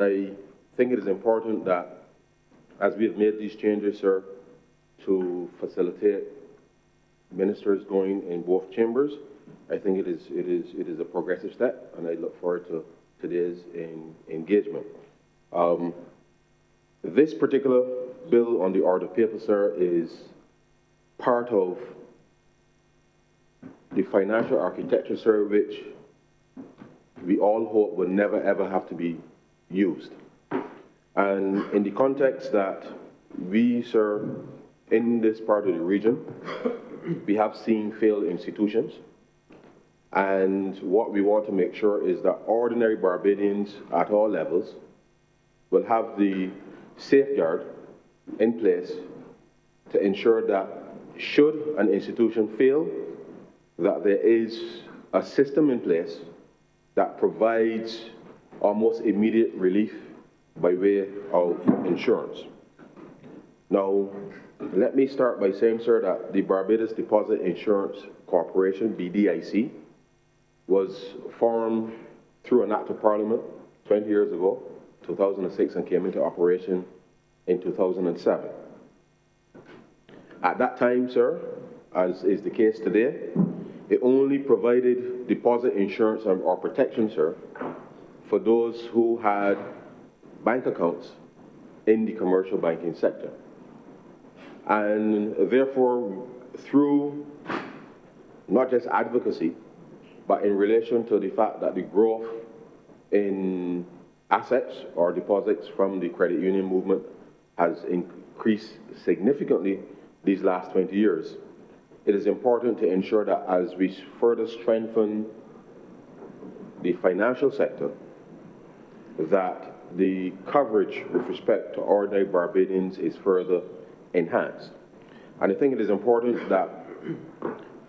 I think it is important that as we have made these changes, sir, to facilitate ministers going in both chambers, I think it is a progressive step, and I look forward to today's engagement. This particular bill on the order of paper, sir, is part of the financial architecture, sir, which we all hope will never ever have to be used. And in the context that we, sir, in this part of the region, we have seen failed institutions. And what we want to make sure is that ordinary Barbadians at all levels will have the safeguard in place to ensure that should an institution fail, that there is a system in place that provides almost immediate relief by way of insurance. Now, let me start by saying, sir, that the Barbados Deposit Insurance Corporation, BDIC, was formed through an act of Parliament 20 years ago, 2006, and came into operation in 2007. At that time, sir, as is the case today, it only provided deposit insurance or protection, sir, for those who had bank accounts in the commercial banking sector. And therefore, through not just advocacy, but in relation to the fact that the growth in assets or deposits from the credit union movement has increased significantly these last 20 years, it is important to ensure that as we further strengthen the financial sector, that the coverage with respect to ordinary Barbadians is further enhanced. And I think it is important that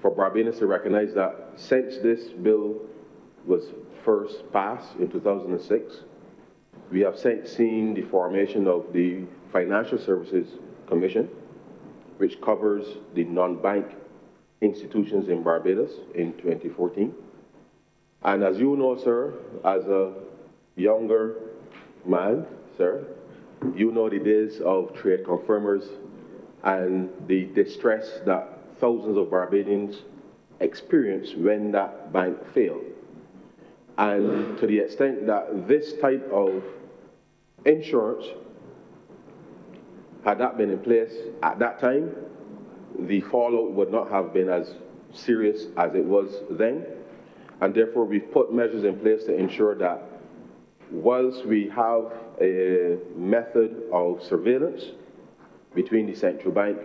for Barbadians to recognize that since this bill was first passed in 2006, we have since seen the formation of the Financial Services Commission, which covers the non-bank institutions in Barbados in 2014. And as you know, sir, as a younger man, sir, you know the days of trade confirmers and the distress that thousands of Barbadians experienced when that bank failed. And to the extent that this type of insurance, had that been in place at that time, the fallout would not have been as serious as it was then. And therefore, we've put measures in place to ensure that whilst we have a method of surveillance between the central bank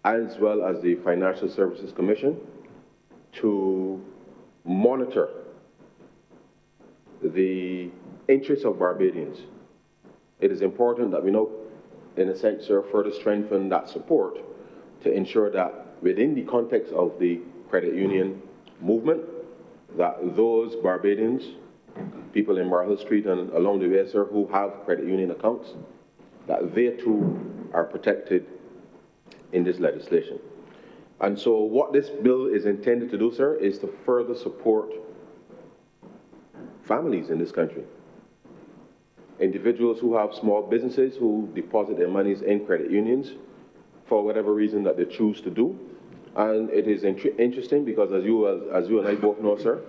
as well as the Financial Services Commission to monitor the interests of Barbadians, it is important that we know, in a sense, sir, further strengthen that support to ensure that within the context of the credit union movement, that those Barbadians, people in Marhill Street and along the way, sir, who have credit union accounts, that they too are protected in this legislation. And so what this bill is intended to do, sir, is to further support families in this country. Individuals who have small businesses who deposit their monies in credit unions for whatever reason that they choose to do. And it is interesting because as you and I both know, sir,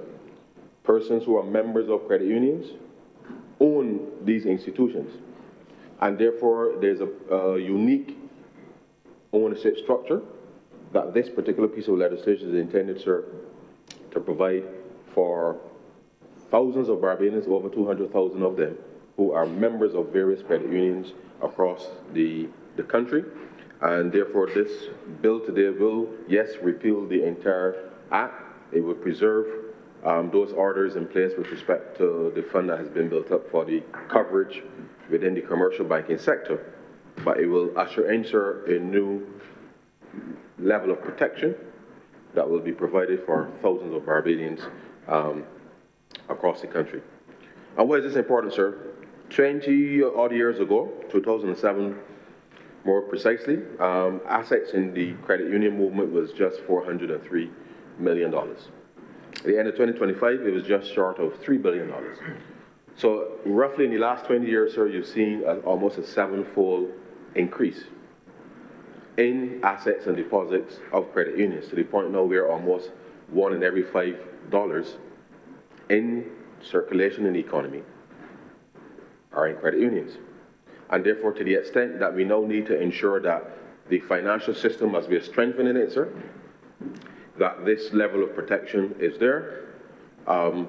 persons who are members of credit unions own these institutions. And therefore, there's a unique ownership structure that this particular piece of legislation is intended, sir, to provide for thousands of Barbadians, over 200,000 of them, who are members of various credit unions across the country. And therefore, this bill today will, yes, repeal the entire act. It will preserve those orders in place with respect to the fund that has been built up for the coverage within the commercial banking sector. But it will usher in, sir, a new level of protection that will be provided for thousands of Barbadians across the country. And why is this important, sir? 20 odd years ago, 2007 more precisely, assets in the credit union movement was just $403 million. At the end of 2025, it was just short of $3 billion. So roughly in the last 20 years, sir, you've seen almost a seven-fold increase in assets and deposits of credit unions, to the point now where almost $1 in every $5 in circulation in the economy are in credit unions. And therefore, to the extent that we now need to ensure that the financial system, as we are strengthening it, sir, that this level of protection is there,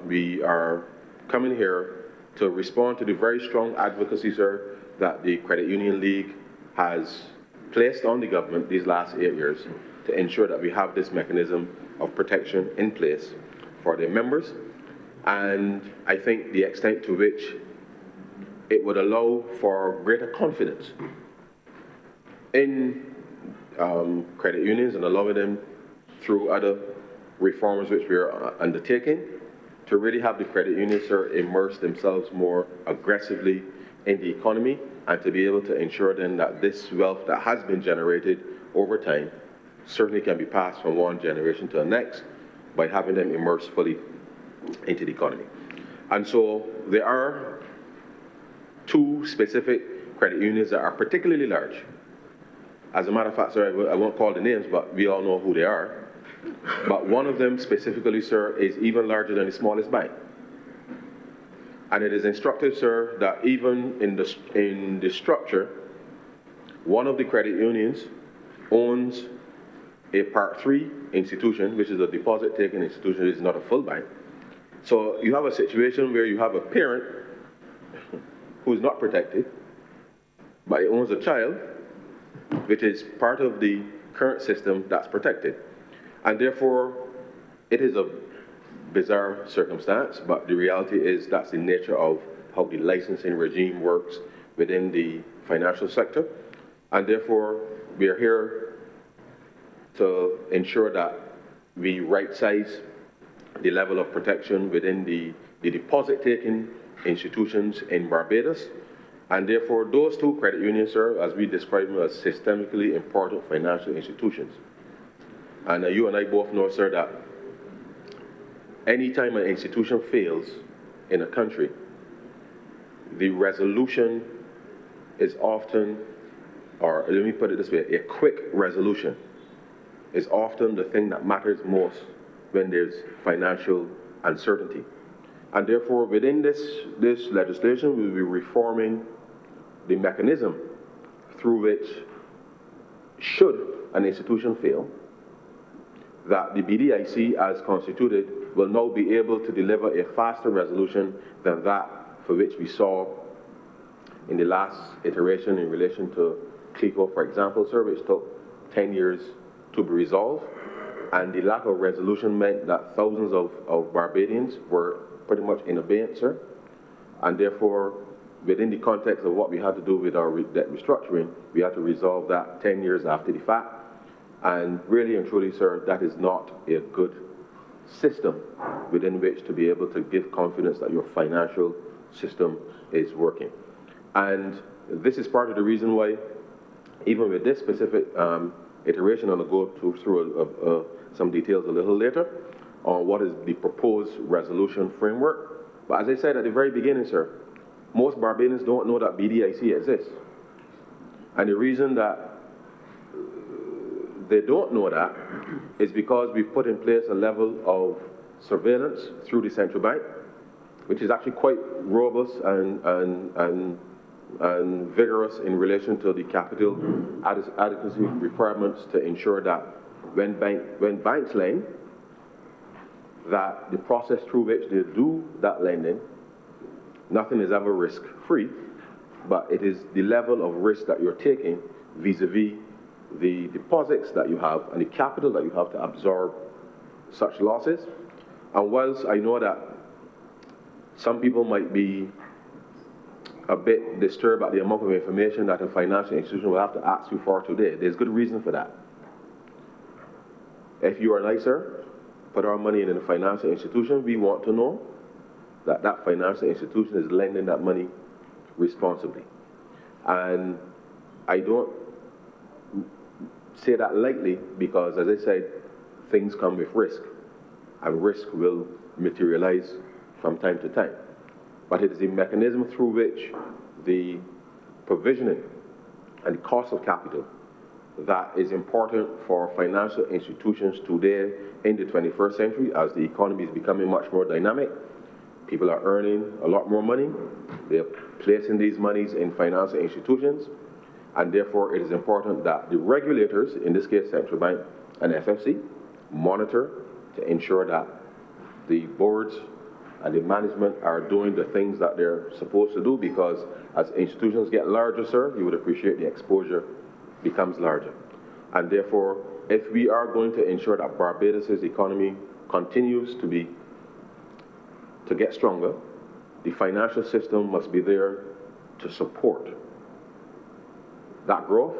we are coming here to respond to the very strong advocacy, sir, that the Credit Union League has placed on the government these last 8 years to ensure that we have this mechanism of protection in place for their members. And I think the extent to which it would allow for greater confidence in credit unions and allowing them through other reforms which we are undertaking to really have the credit unions, sir, immerse themselves more aggressively in the economy, and to be able to ensure then that this wealth that has been generated over time certainly can be passed from one generation to the next by having them immersed fully into the economy. And so there are two specific credit unions that are particularly large. As a matter of fact, sir, I won't call the names, but we all know who they are. But one of them specifically, sir, is even larger than the smallest bank. And it is instructive, sir, that even in the structure, one of the credit unions owns a Part 3 institution, which is a deposit-taking institution, which is not a full bank. So you have a situation where you have a parent who is not protected, but it owns a child, which is part of the current system that's protected. And therefore, it is a bizarre circumstance, but the reality is that's the nature of how the licensing regime works within the financial sector. And therefore, we are here to ensure that we right-size the level of protection within the deposit-taking institutions in Barbados. And therefore, those two credit unions, sir, as we describe them as systemically important financial institutions. And you and I both know, sir, that anytime an institution fails in a country, the resolution is often, or let me put it this way, a quick resolution is often the thing that matters most when there's financial uncertainty. And therefore, within this legislation, we will be reforming the mechanism through which, should an institution fail, that the BDIC, as constituted, will now be able to deliver a faster resolution than that for which we saw in the last iteration in relation to CLICO, for example, sir, which took 10 years to be resolved. And the lack of resolution meant that thousands of Barbadians were pretty much in abeyance, sir. And therefore, within the context of what we had to do with our debt restructuring, we had to resolve that 10 years after the fact. And really and truly, sir, that is not a good system within which to be able to give confidence that your financial system is working. And this is part of the reason why, even with this specific iteration, and I'll go through some details a little later on what is the proposed resolution framework. But as I said at the very beginning, sir, most Barbadians don't know that BDIC exists. And the reason that they don't know that is because we've put in place a level of surveillance through the central bank, which is actually quite robust and vigorous in relation to the capital adequacy requirements to ensure that when banks lend, that the process through which they do that lending, nothing is ever risk-free, but it is the level of risk that you're taking vis-a-vis the deposits that you have and the capital that you have to absorb such losses. And whilst I know that some people might be a bit disturbed at the amount of information that a financial institution will have to ask you for today, there's good reason for that. If you are nicer, put our money in a financial institution, we want to know that that financial institution is lending that money responsibly. And I don't say that lightly because, as I said, things come with risk, and risk will materialize from time to time. but it is the mechanism through which the provisioning and the cost of capital that is important for financial institutions today in the 21st century as the economy is becoming much more dynamic. People are earning a lot more money. They're placing these monies in financial institutions, and therefore it is important that the regulators, in this case Central Bank and FFC, monitor to ensure that the boards and the management are doing the things that they're supposed to do, because as institutions get larger, sir, you would appreciate the exposure becomes larger. And therefore, if we are going to ensure that Barbados' economy continues to get stronger, the financial system must be there to support that growth.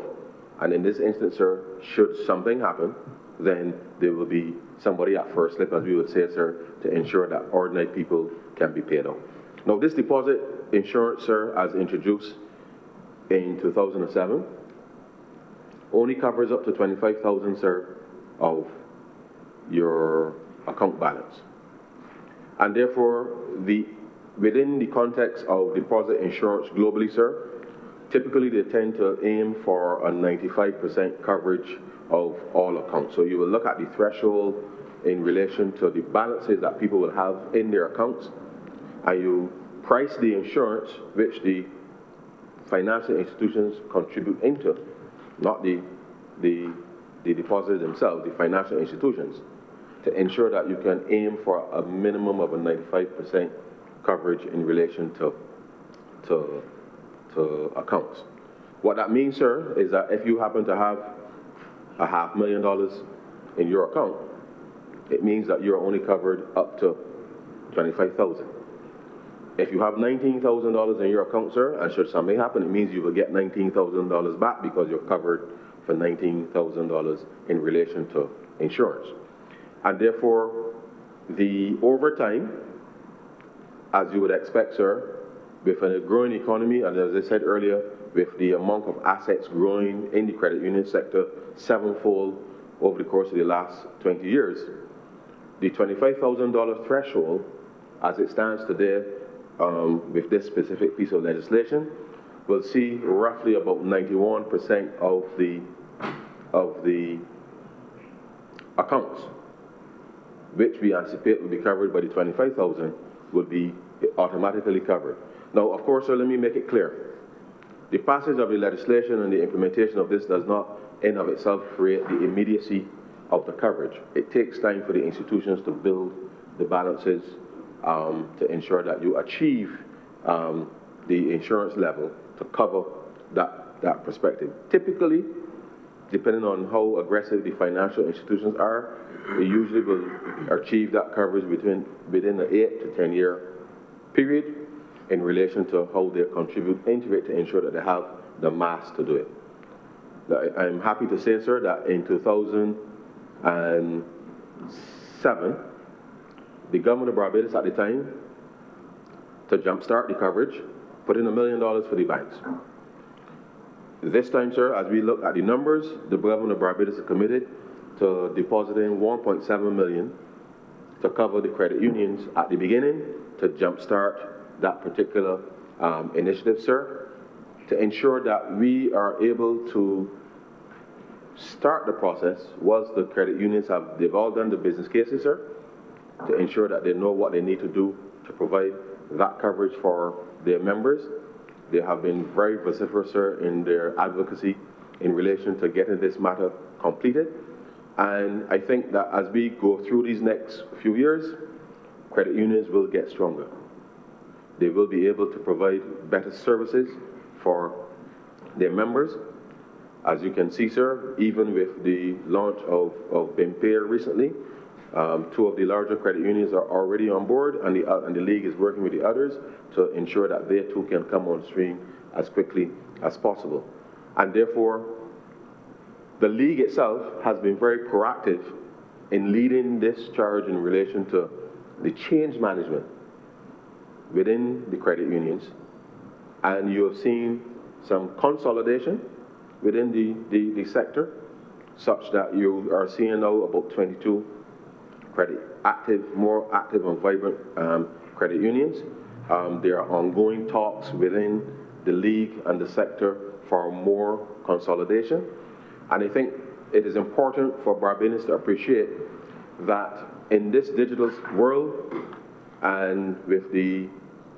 And in this instance, sir, should something happen, then there will be somebody at first slip, as we would say, sir, to ensure that ordinary people can be paid out. Now, this deposit insurance, sir, as introduced in 2007, only covers up to 25,000, sir, of your account balance. And therefore, within the context of deposit insurance globally, sir, typically they tend to aim for a 95% coverage of all accounts. So you will look at the threshold in relation to the balances that people will have in their accounts, and you price the insurance which the financial institutions contribute into, not the depositors themselves, the financial institutions, to ensure that you can aim for a minimum of a 95% coverage in relation to accounts. What that means, sir, is that if you happen to have a $500,000 in your account, it means that you're only covered up to $25,000. If you have $19,000 in your account, sir, and should something happen, it means you will get $19,000 back because you're covered for $19,000 in relation to insurance. And therefore, over time, as you would expect, sir, with a growing economy, and as I said earlier, with the amount of assets growing in the credit union sector sevenfold over the course of the last 20 years, the $25,000 threshold, as it stands today, with this specific piece of legislation, will see roughly about 91% of the accounts, which we anticipate will be covered by the 25,000, will be automatically covered. Now, of course, sir, let me make it clear. The passage of the legislation and the implementation of this does not in of itself create the immediacy of the coverage. It takes time for the institutions to build the balances to ensure that you achieve the insurance level to cover that perspective. Typically, depending on how aggressive the financial institutions are, they usually will achieve that coverage within an 8 to 10 year period in relation to how they contribute into it to ensure that they have the mass to do it. I'm happy to say, sir, that in 2007, the government of Barbados at the time, to jumpstart the coverage, put in $1 million for the banks. This time, sir, as we look at the numbers, the government of Barbados is committed to depositing $1.7 million to cover the credit unions at the beginning to jumpstart that particular initiative, sir, to ensure that we are able to start the process once the credit unions they've all done the business cases, sir, to ensure that they know what they need to do to provide that coverage for their members. They have been very vociferous, sir, in their advocacy in relation to getting this matter completed. And I think that as we go through these next few years, credit unions will get stronger. They will be able to provide better services for their members. As you can see, sir, even with the launch of BIMPAIR recently, 2 of the larger credit unions are already on board, and the league is working with the others to ensure that they too can come on stream as quickly as possible. And therefore, the league itself has been very proactive in leading this charge in relation to the change management within the credit unions, and you have seen some consolidation within the sector, such that you are seeing now about 22 more active and vibrant credit unions, There are ongoing talks within the league and the sector for more consolidation. And I think it is important for Barbadians to appreciate that in this digital world and with the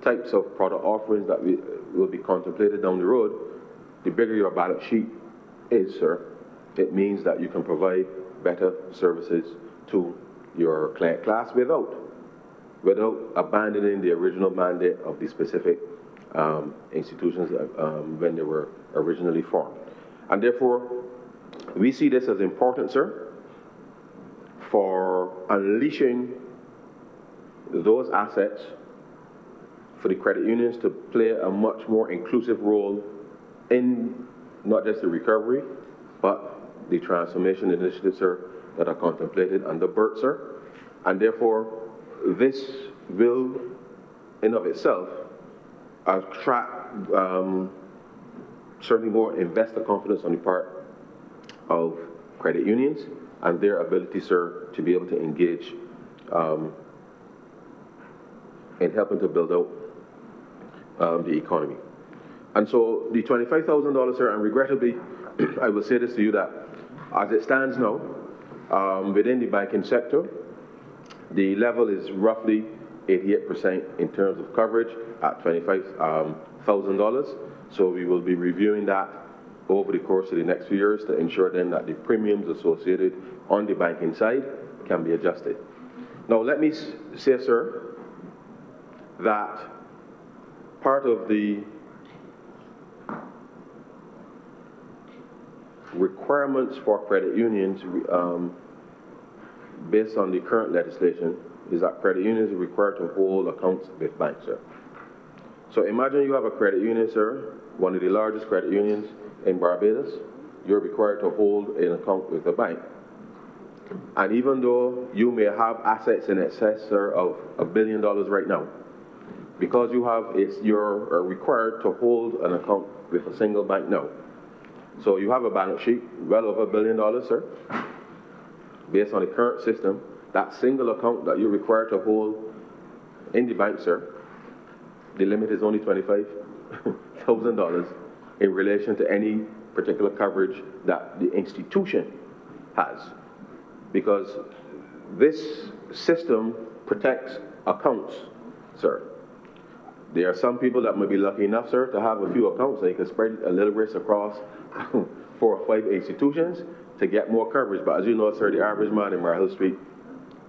types of product offerings that will be contemplated down the road, the bigger your balance sheet is, sir, it means that you can provide better services to your client class without abandoning the original mandate of the specific institutions when they were originally formed. And therefore, we see this as important, sir, for unleashing those assets for the credit unions to play a much more inclusive role in not just the recovery, but the transformation initiatives, sir, that are contemplated under BERT, sir. And therefore, this will, in of itself, attract certainly more investor confidence on the part of credit unions and their ability, sir, to be able to engage in helping to build out the economy. And so the $25,000, sir, and regrettably, I will say this to you that as it stands now, within the banking sector, the level is roughly 88% in terms of coverage at $25,000. So we will be reviewing that over the course of the next few years to ensure then that the premiums associated on the banking side can be adjusted. Now let me say, sir, that part of the requirements for credit unions based on the current legislation is that credit unions are required to hold accounts with banks, sir. So imagine you have a credit union, sir, one of the largest credit unions in Barbados. You're required to hold an account with a bank. And even though you may have assets in excess, sir, of $1 billion right now, because you're required to hold an account with a single bank now. So you have a balance sheet well over $1 billion, sir. Based on the current system, that single account that you're required to hold in the bank, sir, the limit is only $25,000 in relation to any particular coverage that the institution has. Because this system protects accounts, sir. There are some people that may be lucky enough, sir, to have a few accounts and they can spread a little risk across 4 or 5 institutions to get more coverage. But as you know, sir, the average man in Marhill Street,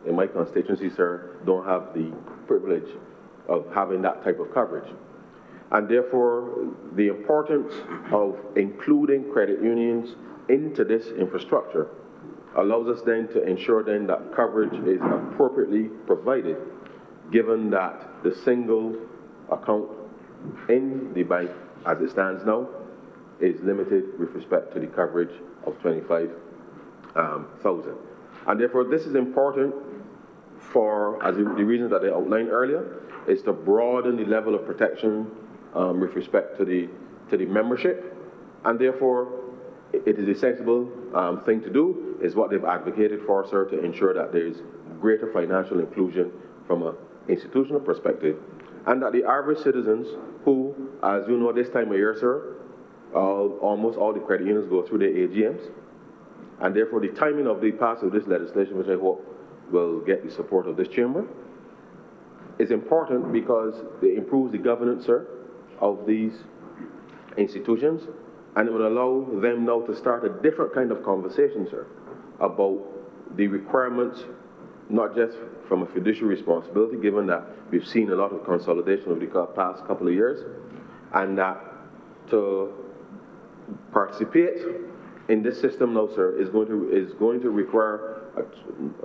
in my constituency, sir, don't have the privilege of having that type of coverage. And therefore, the importance of including credit unions into this infrastructure allows us then to ensure then that coverage is appropriately provided, given that the single account in the bank, as it stands now, is limited with respect to the coverage of $25,000. And therefore, this is important for, as the reasons that I outlined earlier, is to broaden the level of protection with respect to the membership. And therefore, it is a sensible thing to do, is what they've advocated for, sir, to ensure that there is greater financial inclusion from an institutional perspective, and that the average citizens who, as you know, this time of year, sir, almost all the credit unions go through their AGMs, and therefore the timing of the passage of this legislation, which I hope will get the support of this chamber, is important because it improves the governance, sir, of these institutions, and it would allow them now to start a different kind of conversation, sir, about the requirements, not just from a fiduciary responsibility, given that we've seen a lot of consolidation over the past couple of years, and that to participate in this system now, sir, is going to require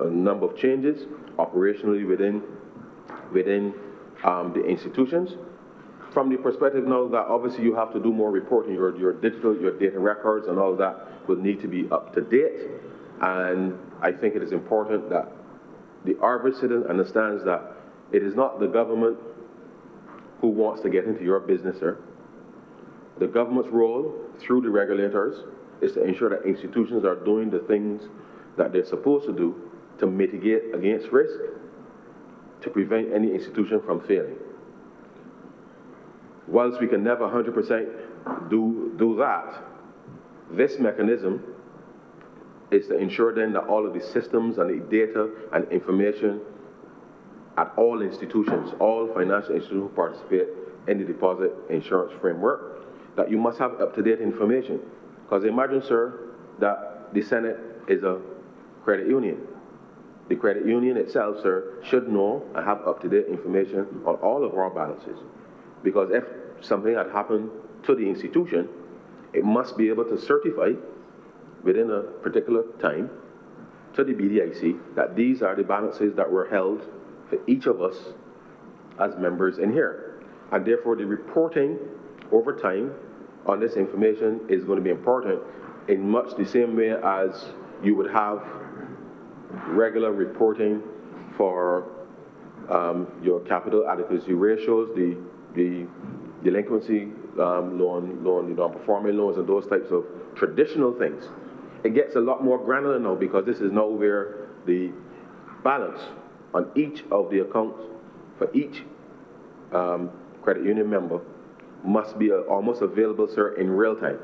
a number of changes operationally within the institutions. From the perspective now that obviously you have to do more reporting, your data records and all of that will need to be up to date. And I think it is important that the average citizen understands that it is not the government who wants to get into your business, sir. The government's role through the regulators is to ensure that institutions are doing the things that they're supposed to do to mitigate against risk, to prevent any institution from failing. whilst we can never 100% do that, this mechanism is to ensure then that all of the systems and the data and information at all institutions, all financial institutions who participate in the deposit insurance framework, that you must have up-to-date information. Because imagine, sir, that the Senate is a credit union. The credit union itself, sir, should know and have up-to-date information on all of our balances. Because if something had happened to the institution, it must be able to certify within a particular time to the BDIC that these are the balances that were held for each of us as members in here. And therefore, the reporting over time on this information is going to be important in much the same way as you would have regular reporting for your capital adequacy ratios, the delinquency loan, the non-performing loans, and those types of traditional things. It gets a lot more granular now because this is now where the balance on each of the accounts for each credit union member must be almost available, sir, in real time.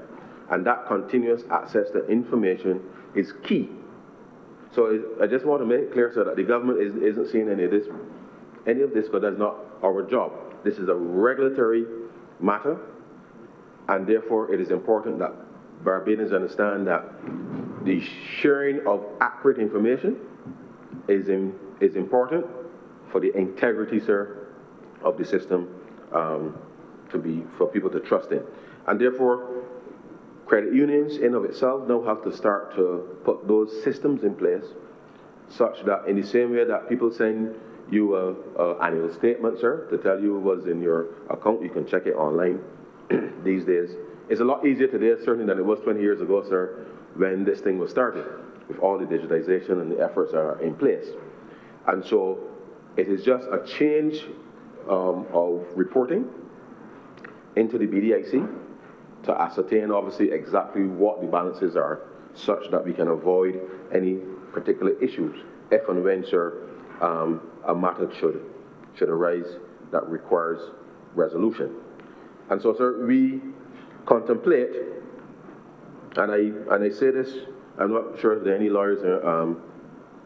And that continuous access to information is key. So I just want to make it clear, sir, that the government isn't seeing any of this because that's not our job. This is a regulatory matter, and therefore it is important that Barbadians understand that the sharing of accurate information is important for the integrity, sir, of the system for people to trust in. And therefore, credit unions in of itself now have to start to put those systems in place such that in the same way that people send you an annual statement, sir, to tell you what's in your account, you can check it online these days. It's a lot easier today, certainly, than it was 20 years ago, sir, when this thing was started, with all the digitization and the efforts that are in place. And so it is just a change of reporting into the BDIC to ascertain, obviously, exactly what the balances are, such that we can avoid any particular issues if and when, sir, a matter should arise that requires resolution. And so, sir, we contemplate, and I say this, I'm not sure if there are any lawyers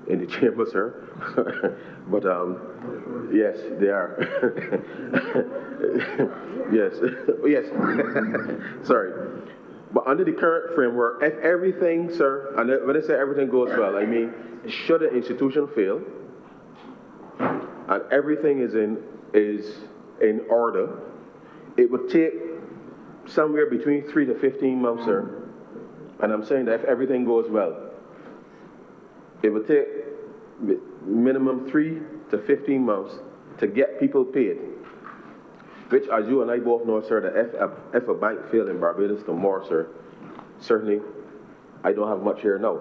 in the chamber, sir, but yes, they are. Yes, yes, sorry. But under the current framework, if everything, sir, and when I say everything goes well, I mean, should an institution fail, and everything is in order, it would take somewhere between 3 to 15 months, sir. And I'm saying that if everything goes well, it would take minimum 3 to 15 months to get people paid. Which, as you and I both know, sir, that if a bank failed in Barbados tomorrow, sir, certainly I don't have much here now.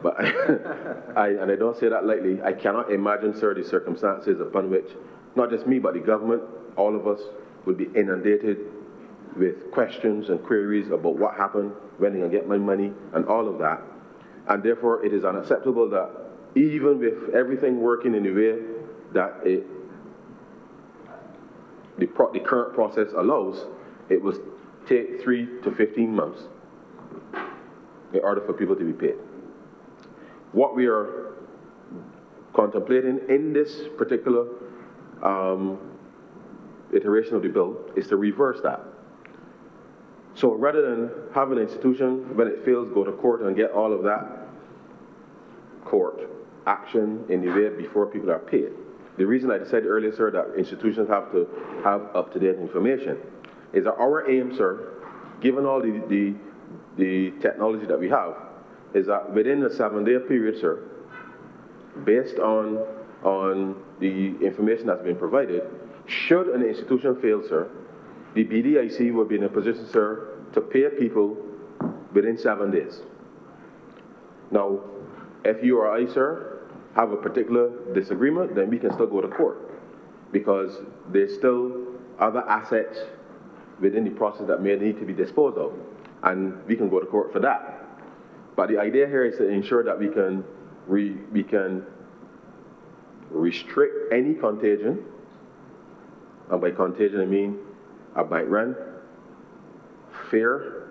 But and I don't say that lightly, I cannot imagine, sir, the circumstances upon which, not just me, but the government, all of us, would be inundated with questions and queries about what happened, when they can get my money, and all of that. And therefore, it is unacceptable that even with everything working in the way that the current process allows, it will take 3 to 15 months in order for people to be paid. What we are contemplating in this particular iteration of the bill is to reverse that. So rather than have an institution, when it fails, go to court and get all of that court action in the way before people are paid. The reason I said earlier, sir, that institutions have to have up-to-date information is that our aim, sir, given all the technology that we have, is that within a 7-day period, sir, based on the information that's been provided, should an institution fail, sir, the BDIC will be in a position, sir, to pay people within 7 days. Now, if you or I, sir, have a particular disagreement, then we can still go to court because there's still other assets within the process that may need to be disposed of, and we can go to court for that. But the idea here is to ensure that we can restrict any contagion, and by contagion I mean a bank run, fear,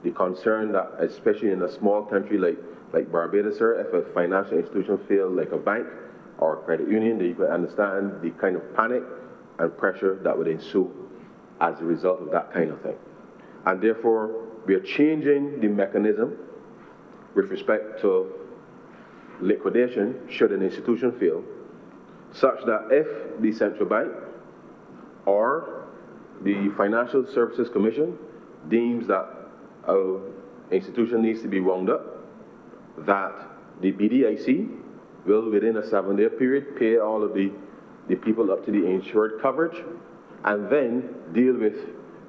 the concern that, especially in a small country like Barbados, sir, if a financial institution fails like a bank or a credit union, then you can understand the kind of panic and pressure that would ensue as a result of that kind of thing. And therefore, we are changing the mechanism with respect to liquidation should an institution fail, such that if the central bank or the Financial Services Commission deems that an institution needs to be wound up, that the BDIC will, within a 7-day period, pay all of the people up to the insured coverage, and then deal with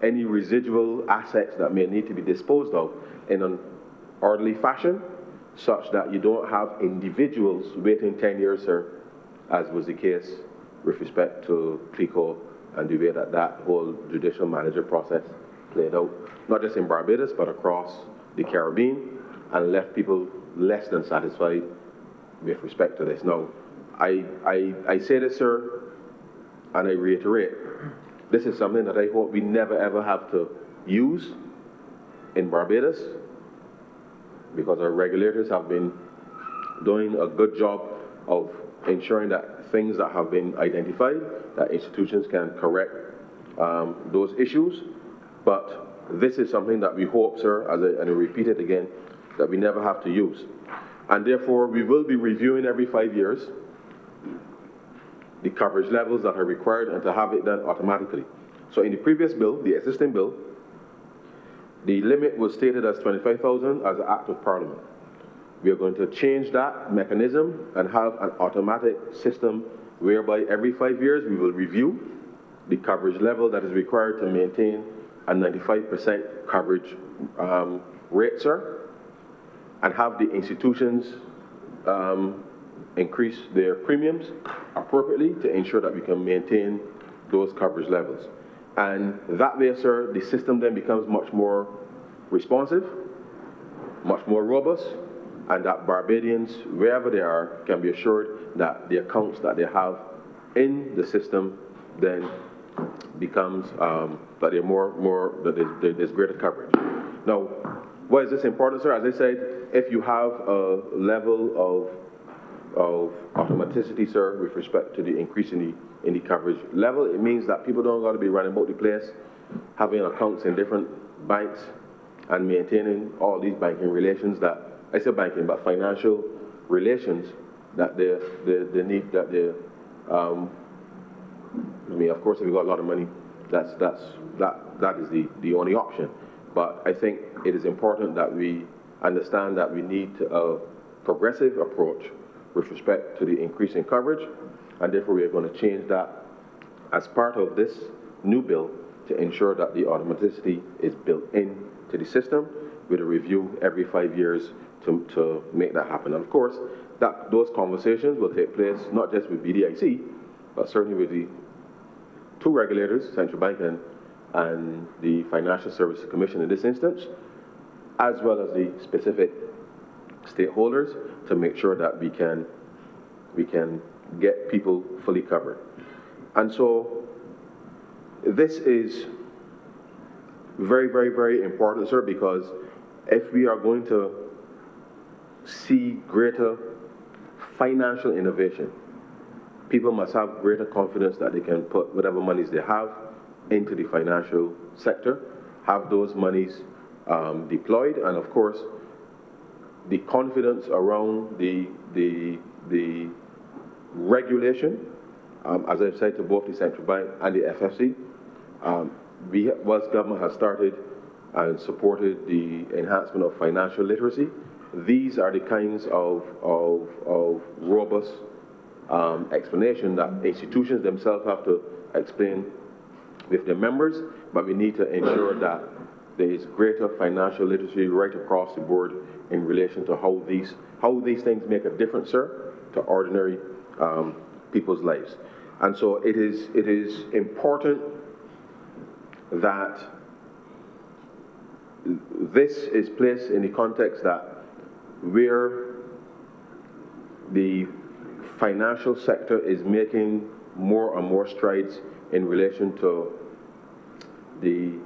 any residual assets that may need to be disposed of in an orderly fashion, such that you don't have individuals waiting 10 years, sir, as was the case with respect to CLICO and the way that that whole judicial manager process played out, not just in Barbados, but across the Caribbean, and left people less than satisfied with respect to this. Now, I say this, sir, and I reiterate, this is something that I hope we never ever have to use in Barbados, because our regulators have been doing a good job of ensuring that things that have been identified, that institutions can correct those issues. But this is something that we hope, sir, and I repeat it again, that we never have to use. And therefore, we will be reviewing every 5 years the coverage levels that are required, and to have it done automatically. So in the previous bill, the existing bill, the limit was stated as 25,000 as an act of Parliament. We are going to change that mechanism and have an automatic system whereby every 5 years we will review the coverage level that is required to maintain a 95% coverage rate, sir, and have the institutions increase their premiums appropriately to ensure that we can maintain those coverage levels. And that way, sir, the system then becomes much more responsive, much more robust, and that Barbadians, wherever they are, can be assured that the accounts that they have in the system then becomes that they're that there's greater coverage. Now, why is this important, sir? As I said, if you have a level of automaticity, sir, with respect to the increase in the coverage level, it means that people don't got to be running about the place, having accounts in different banks and maintaining all these banking relations that, I say banking, but financial relations that they need, that they, I mean, of course, if you've got a lot of money, that is the only option. But I think it is important that we understand that we need a progressive approach with respect to the increase in coverage, and therefore we are going to change that as part of this new bill to ensure that the automaticity is built in to the system with a review every 5 years to make that happen. And of course, those conversations will take place not just with BDIC, but certainly with the two regulators, Central Bank and the Financial Services Commission in this instance, as well as the specific stakeholders, to make sure that we can get people fully covered. And so this is very, very, very important, sir, because if we are going to see greater financial innovation, people must have greater confidence that they can put whatever monies they have into the financial sector, have those monies deployed, and of course, the confidence around the regulation, as I've said to both the Central Bank and the FFC, whilst government has started and supported the enhancement of financial literacy, these are the kinds of robust explanation that institutions themselves have to explain with their members, but we need to ensure that there is greater financial literacy right across the board in relation to how these things make a difference, sir, to ordinary people's lives. And so it is important that this is placed in the context that where the financial sector is making more and more strides in relation to the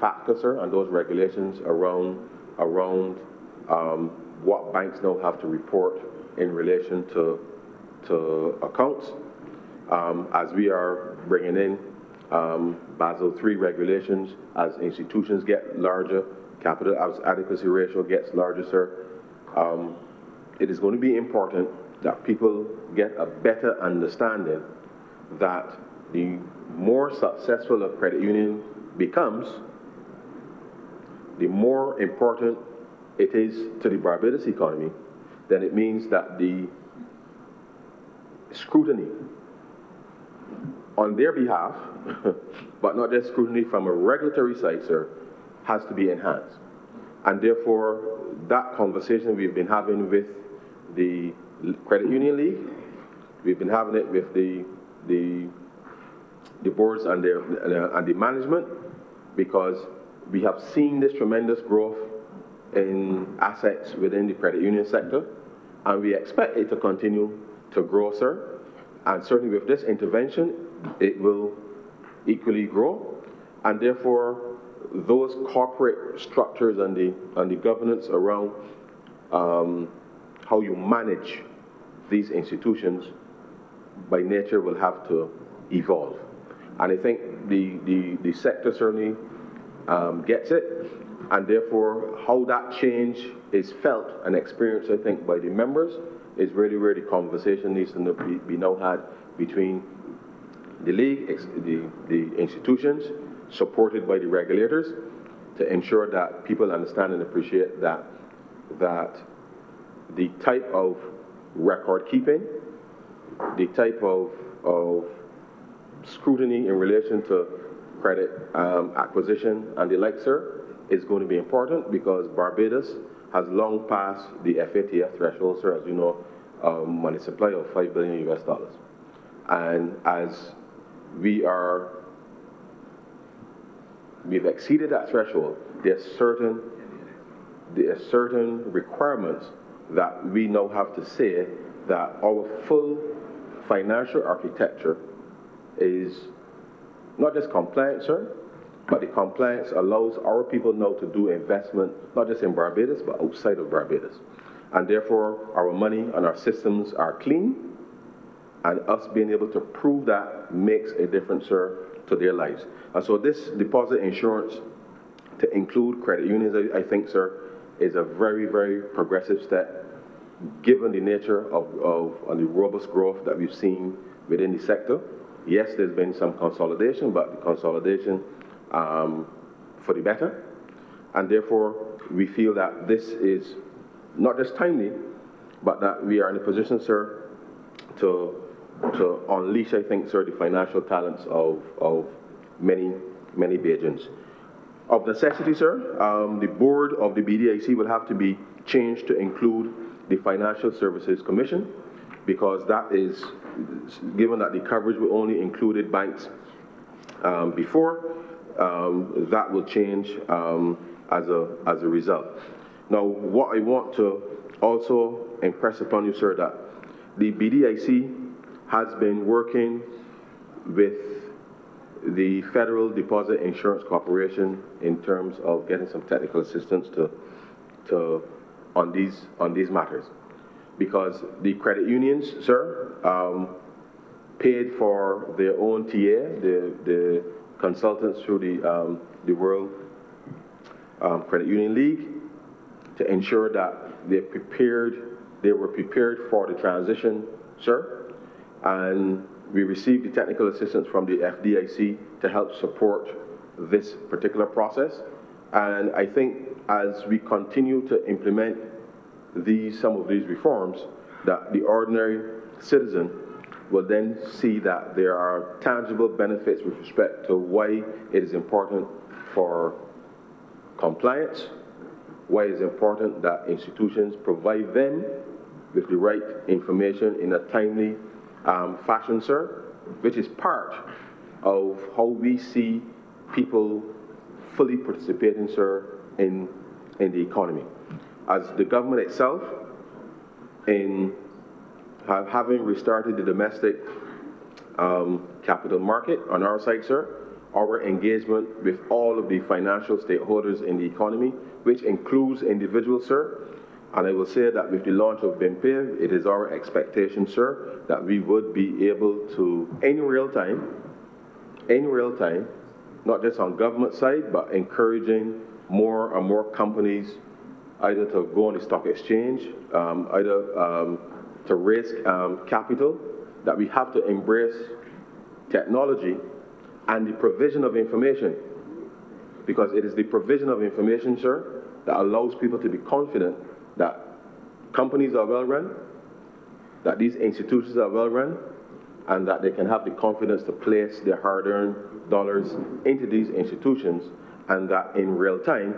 factors, sir, and those regulations around what banks now have to report in relation to accounts, as we are bringing in Basel III regulations. As institutions get larger, capital adequacy ratio gets larger, sir. It is going to be important that people get a better understanding that the more successful a credit union becomes, the more important it is to the Barbados economy. Then it means that the scrutiny on their behalf, but not just scrutiny from a regulatory side, sir, has to be enhanced. And therefore, that conversation we've been having with the Credit Union League, we've been having it with the boards and the management, because we have seen this tremendous growth in assets within the credit union sector, and we expect it to continue to grow, sir. And certainly with this intervention, it will equally grow. And therefore, those corporate structures and the governance around how you manage these institutions by nature will have to evolve. And I think the sector certainly gets it, and therefore how that change is felt and experienced, I think, by the members is really where the conversation needs to be now had between the league, the institutions, supported by the regulators, to ensure that people understand and appreciate that the type of record keeping, the type of scrutiny in relation to credit acquisition and the like, sir, is going to be important, because Barbados has long passed the FATF threshold, sir, as you know, on a supply of $5 billion US. And as we've exceeded that threshold, there are certain requirements that we now have to say that our full financial architecture is not just compliant, sir, but the compliance allows our people now to do investment, not just in Barbados, but outside of Barbados. And therefore, our money and our systems are clean, and us being able to prove that makes a difference, sir, to their lives. And so this deposit insurance to include credit unions, I think, sir, is a very, very progressive step, given the nature of the robust growth that we've seen within the sector. Yes, there's been some consolidation, but the consolidation for the better. And therefore, we feel that this is not just timely, but that we are in a position, sir, to unleash, I think, sir, the financial talents of many, many Bajans. Of necessity, sir, the board of the BDIC will have to be changed to include the Financial Services Commission, because that is, given that the coverage will only included banks before, that will change as a result. Now, what I want to also impress upon you, sir, that the BDIC has been working with the Federal Deposit Insurance Corporation in terms of getting some technical assistance on these matters, because the credit unions, sir, paid for their own TA, the consultants through the World Credit Union League, to ensure that they were prepared for the transition, sir. And we received the technical assistance from the FDIC to help support this particular process. And I think as we continue to implement some of these reforms, that the ordinary citizen will then see that there are tangible benefits with respect to why it is important for compliance, why it is important that institutions provide them with the right information in a timely fashion, sir, which is part of how we see people fully participating, sir, in the economy. As the government itself, in having restarted the domestic capital market on our side, sir, our engagement with all of the financial stakeholders in the economy, which includes individuals, sir. And I will say that with the launch of BIMPAY, it is our expectation, sir, that we would be able to, in real time, not just on government side, but encouraging more and more companies either to go on the stock exchange, either to raise capital, that we have to embrace technology and the provision of information, because it is the provision of information, sir, that allows people to be confident that companies are well run, that these institutions are well run, and that they can have the confidence to place their hard-earned dollars into these institutions, and that in real time,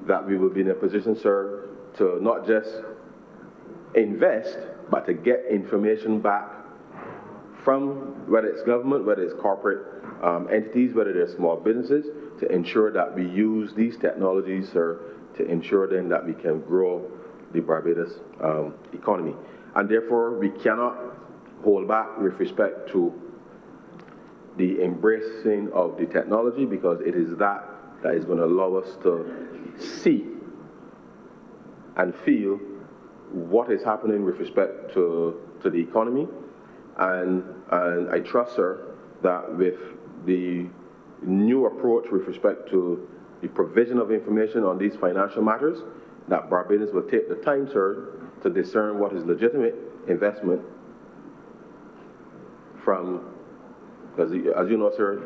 that we will be in a position, sir, to not just invest, but to get information back from whether it's government, whether it's corporate entities, whether they're small businesses, to ensure that we use these technologies, sir, to ensure then that we can grow the Barbados economy. And therefore, we cannot hold back with respect to the embracing of the technology, because it is that is going to allow us to see and feel what is happening with respect to the economy. And I trust, sir, that with the new approach with respect to the provision of information on these financial matters, that Barbadians will take the time, sir, to discern what is legitimate investment from, because as you know, sir,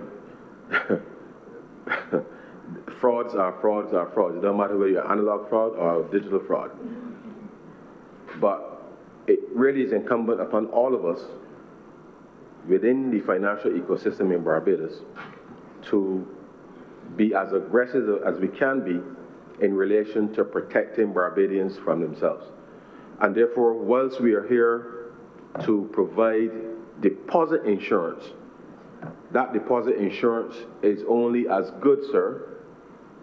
frauds are frauds are frauds. It doesn't matter whether you're analog fraud or digital fraud. But it really is incumbent upon all of us within the financial ecosystem in Barbados to be as aggressive as we can be in relation to protecting Barbadians from themselves. And therefore, whilst we are here to provide deposit insurance, that deposit insurance is only as good, sir,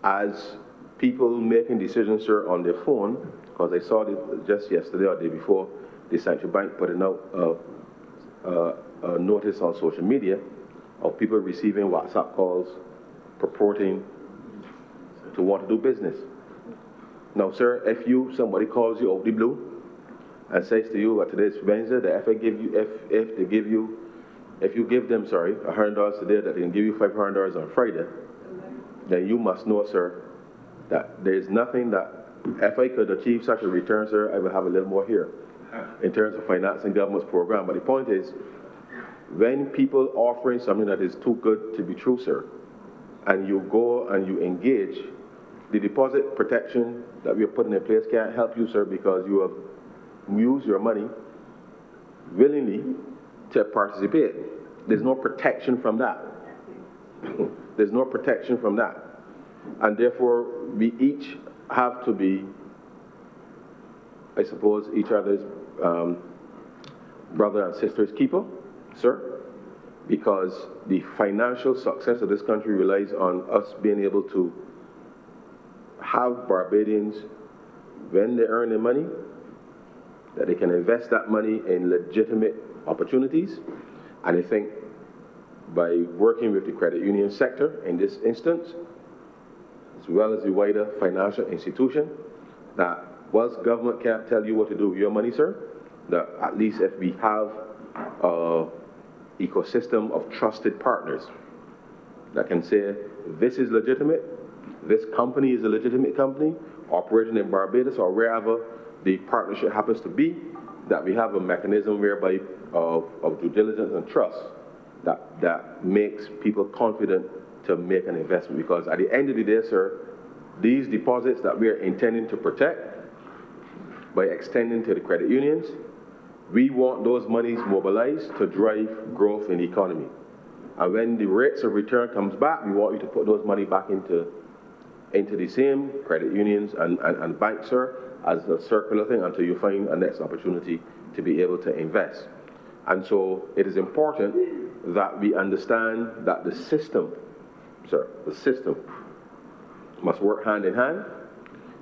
as people making decisions, sir, on their phone, because I saw this just yesterday or the day before, the Central Bank putting out a notice on social media of people receiving WhatsApp calls purporting to want to do business. Now, sir, if somebody calls you out the blue and says to you, well, today's Wednesday, that if you give them, sorry, $100 today, that they can give you $500 on Friday, then you must know, sir, that there is nothing that, if I could achieve such a return, sir, I would have a little more here in terms of financing government's program. But the point is, when people offering something that is too good to be true, sir, and you go and you engage, the deposit protection that we are putting in place can't help you, sir, because you have used your money willingly to participate. There's no protection from that. There's no protection from that. And therefore, we each have to be, I suppose, each other's brother and sister's keeper, sir, because the financial success of this country relies on us being able to have Barbadians, when they earn their money, that they can invest that money in legitimate opportunities. And I think by working with the credit union sector in this instance, as well as the wider financial institution, that whilst government can't tell you what to do with your money, sir, that at least if we have an ecosystem of trusted partners that can say, this is legitimate, this company is a legitimate company, operating in Barbados or wherever the partnership happens to be, that we have a mechanism whereby of due diligence and trust that makes people confident to make an investment. Because at the end of the day, sir, these deposits that we are intending to protect by extending to the credit unions, we want those monies mobilized to drive growth in the economy. And when the rates of return comes back, we want you to put those money back into the same credit unions and banks, sir, as a circular thing until you find a next opportunity to be able to invest. And so it is important that we understand that the system, sir, the system must work hand in hand.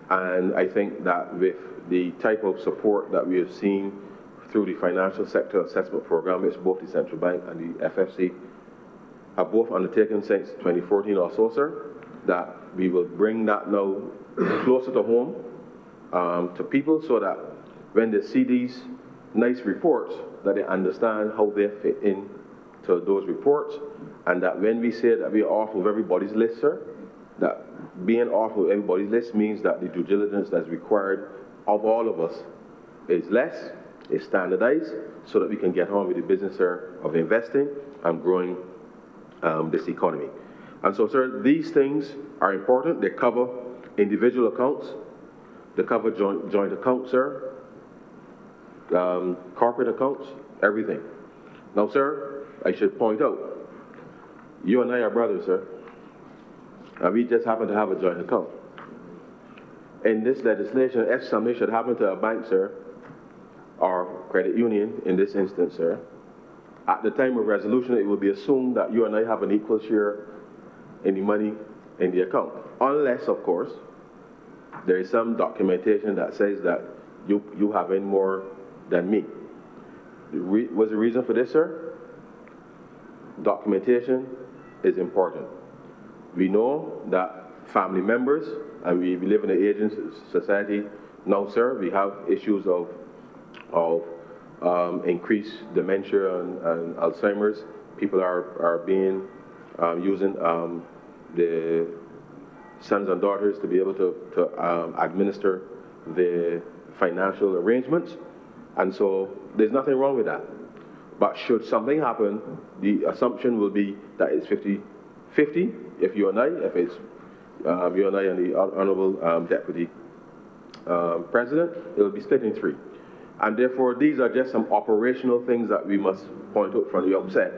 And I think that with the type of support that we have seen through the financial sector assessment program, which both the central bank and the FFC have both undertaken since 2014 or so, sir, that we will bring that now closer to home to people so that when they see these nice reports, that they understand how they fit in to those reports, and that when we say that we are off of everybody's list, sir, that being off of everybody's list means that the due diligence that's required of all of us is less, is standardized, so that we can get on with the business, sir, of investing and growing this economy. And so, sir, these things are important. They cover individual accounts, they cover joint accounts, sir, corporate accounts, everything. Now, sir, I should point out, you and I are brothers, sir, and we just happen to have a joint account. In this legislation, if something should happen to a bank, sir, or credit union in this instance, sir, at the time of resolution, it will be assumed that you and I have an equal share in the money in the account. Unless, of course, there is some documentation that says that you have in more than me. What's the reason for this, sir? Documentation is important. We know that family members, and we live in an aging society now, sir, we have issues of increased dementia and Alzheimer's. People are being using the sons and daughters to be able to administer the financial arrangements, and so there's nothing wrong with that. But should something happen, the assumption will be that it's 50-50 if you and I, if it's you and I and the Honourable Deputy President, it will be split in three. And therefore, these are just some operational things that we must point out from the outset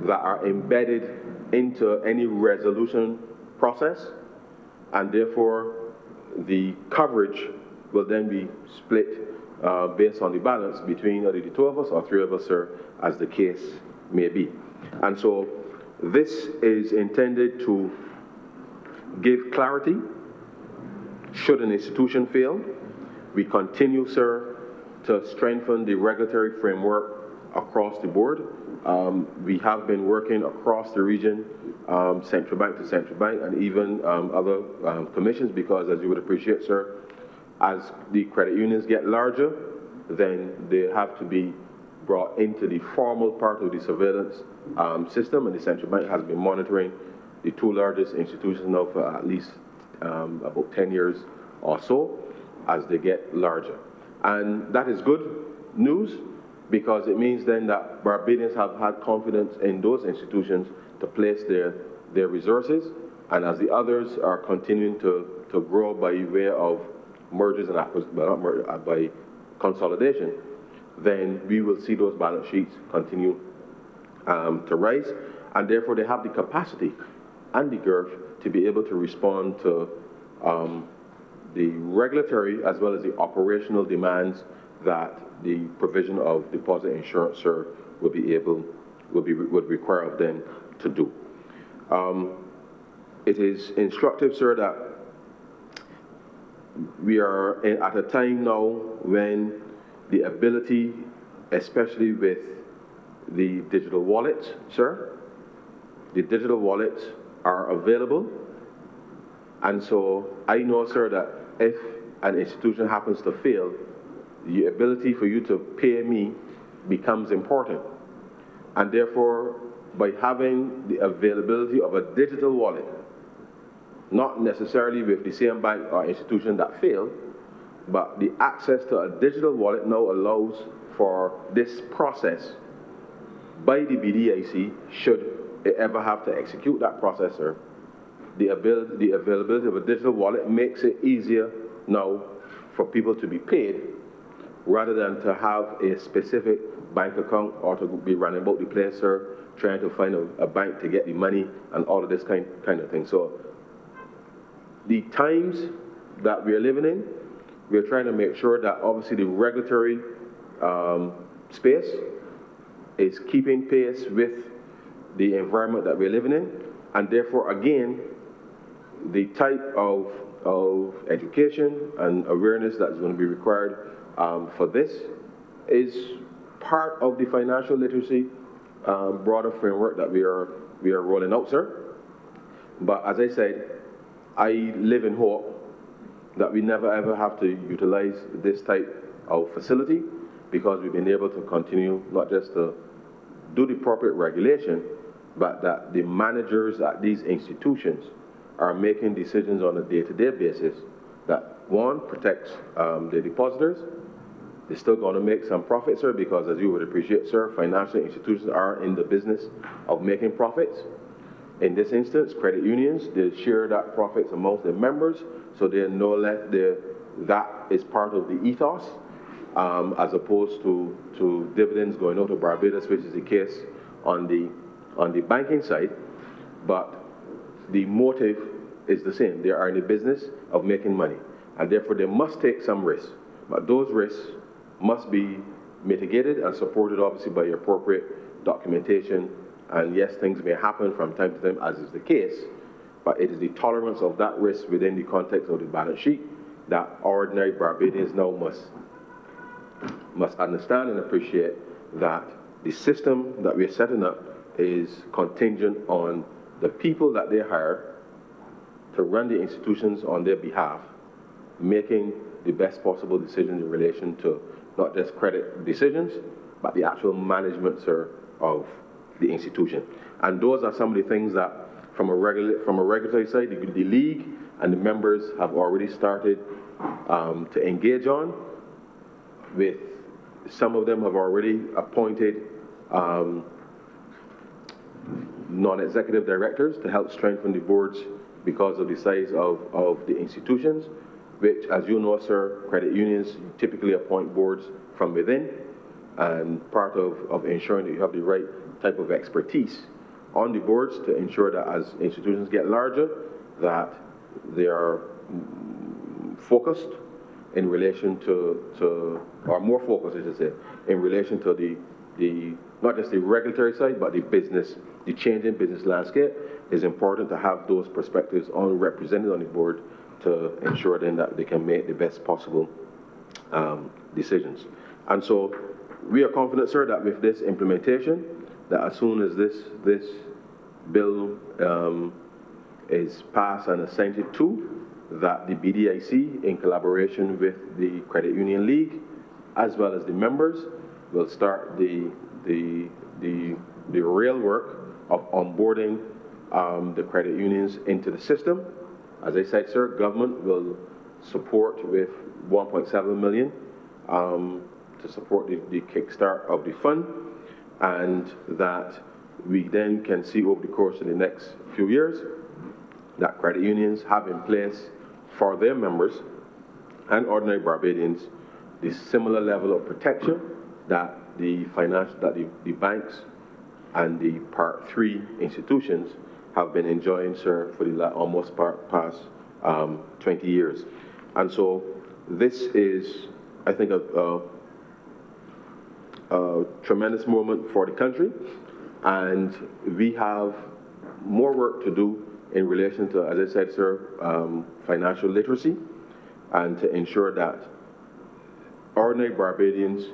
that are embedded into any resolution process, and therefore the coverage will then be split based on the balance between either the two of us or three of us, sir, as the case may be. And so this is intended to give clarity should an institution fail. We continue, sir, to strengthen the regulatory framework across the board. We have been working across the region, central bank to central bank, and even other commissions, because as you would appreciate, sir, as the credit unions get larger, then they have to be brought into the formal part of the surveillance system, and the central bank has been monitoring the two largest institutions now for at least about 10 years or so as they get larger. And that is good news, because it means then that Barbadians have had confidence in those institutions to place their resources, and as the others are continuing to grow by way of mergers and acquisitions, well, not merger, by consolidation, then we will see those balance sheets continue to rise, and therefore they have the capacity and the girth to be able to respond to the regulatory as well as the operational demands that the provision of deposit insurance, sir, would require of them to do. It is instructive, sir, that we are at a time now when the ability, especially with the digital wallets, sir, the digital wallets are available. And so I know, sir, that if an institution happens to fail, the ability for you to pay me becomes important. And therefore, by having the availability of a digital wallet, not necessarily with the same bank or institution that failed, but the access to a digital wallet now allows for this process by the BDIC, should it ever have to execute that process, sir. The availability of a digital wallet makes it easier now for people to be paid, rather than to have a specific bank account or to be running about the place, sir, trying to find a bank to get the money and all of this kind of thing. So the times that we are living in, we are trying to make sure that obviously the regulatory space is keeping pace with the environment that we're living in, and therefore again, the type of education and awareness that's going to be required for this is part of the financial literacy broader framework that we are we are rolling out, sir. But as I said, I live in hope that we never ever have to utilize this type of facility, because we've been able to continue not just to do the appropriate regulation, but that the managers at these institutions are making decisions on a day-to-day basis that, one, protects the depositors. They're still going to make some profit, sir, because as you would appreciate, sir, financial institutions are in the business of making profits. In this instance, credit unions, they share that profits amongst their members, so they're no less, that is part of the ethos, as opposed to dividends going out of Barbados, which is the case on the banking side. But the motive is the same. They are in the business of making money, and therefore they must take some risks. But those risks must be mitigated and supported, obviously, by appropriate documentation. And yes, things may happen from time to time, as is the case, but it is the tolerance of that risk within the context of the balance sheet that ordinary Barbadians now must understand and appreciate, that the system that we are setting up is contingent on the people that they hire to run the institutions on their behalf, making the best possible decisions in relation to not just credit decisions, but the actual management, sir, of the institution. And those are some of the things that, from a regulatory side, the league and the members have already started to engage on. With some of them have already appointed non-executive directors to help strengthen the boards because of the size of the institutions, which, as you know, sir, credit unions typically appoint boards from within, and part of ensuring that you have the right type of expertise on the boards to ensure that as institutions get larger, that they are focused in relation to or more focused, I should say, in relation to the not just the regulatory side, but the changing business landscape. Is important to have those perspectives represented on the board to ensure then that they can make the best possible decisions. And so we are confident, sir, that with this implementation, that as soon as this bill is passed and assented to, that the BDIC, in collaboration with the Credit Union League, as well as the members, will start the real work of onboarding the credit unions into the system. As I said, sir, government will support with $1.7 million to support the kickstart of the fund, and that we then can see over the course of the next few years that credit unions have in place for their members and ordinary Barbadians the similar level of protection that the banks and the Part 3 institutions have been enjoying, sir, for the almost past 20 years. And so this is, I think, a tremendous moment for the country, and we have more work to do in relation to, as I said, sir, financial literacy, and to ensure that ordinary Barbadians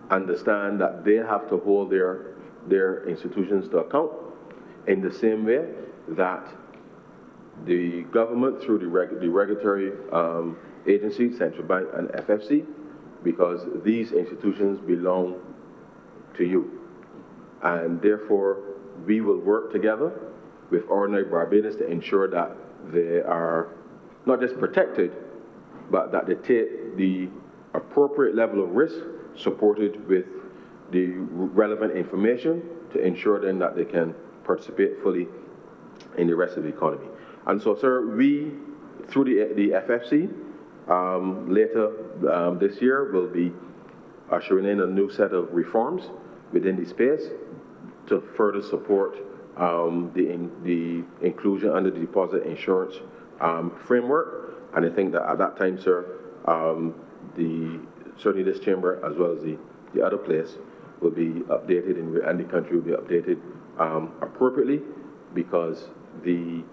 understand that they have to hold their institutions to account in the same way that the government, through the regulatory agencies, Central Bank and FFC, because these institutions belong to you. And therefore, we will work together with ordinary Barbadians to ensure that they are not just protected, but that they take the appropriate level of risk, supported with the relevant information to ensure then that they can participate fully in the rest of the economy. And so, sir, we, through the FFC, later this year, will be ushering in a new set of reforms within the space to further support the inclusion under the deposit insurance framework. And I think that at that time, sir, certainly this chamber, as well as the other place, will be updated, and the country will be updated appropriately, because the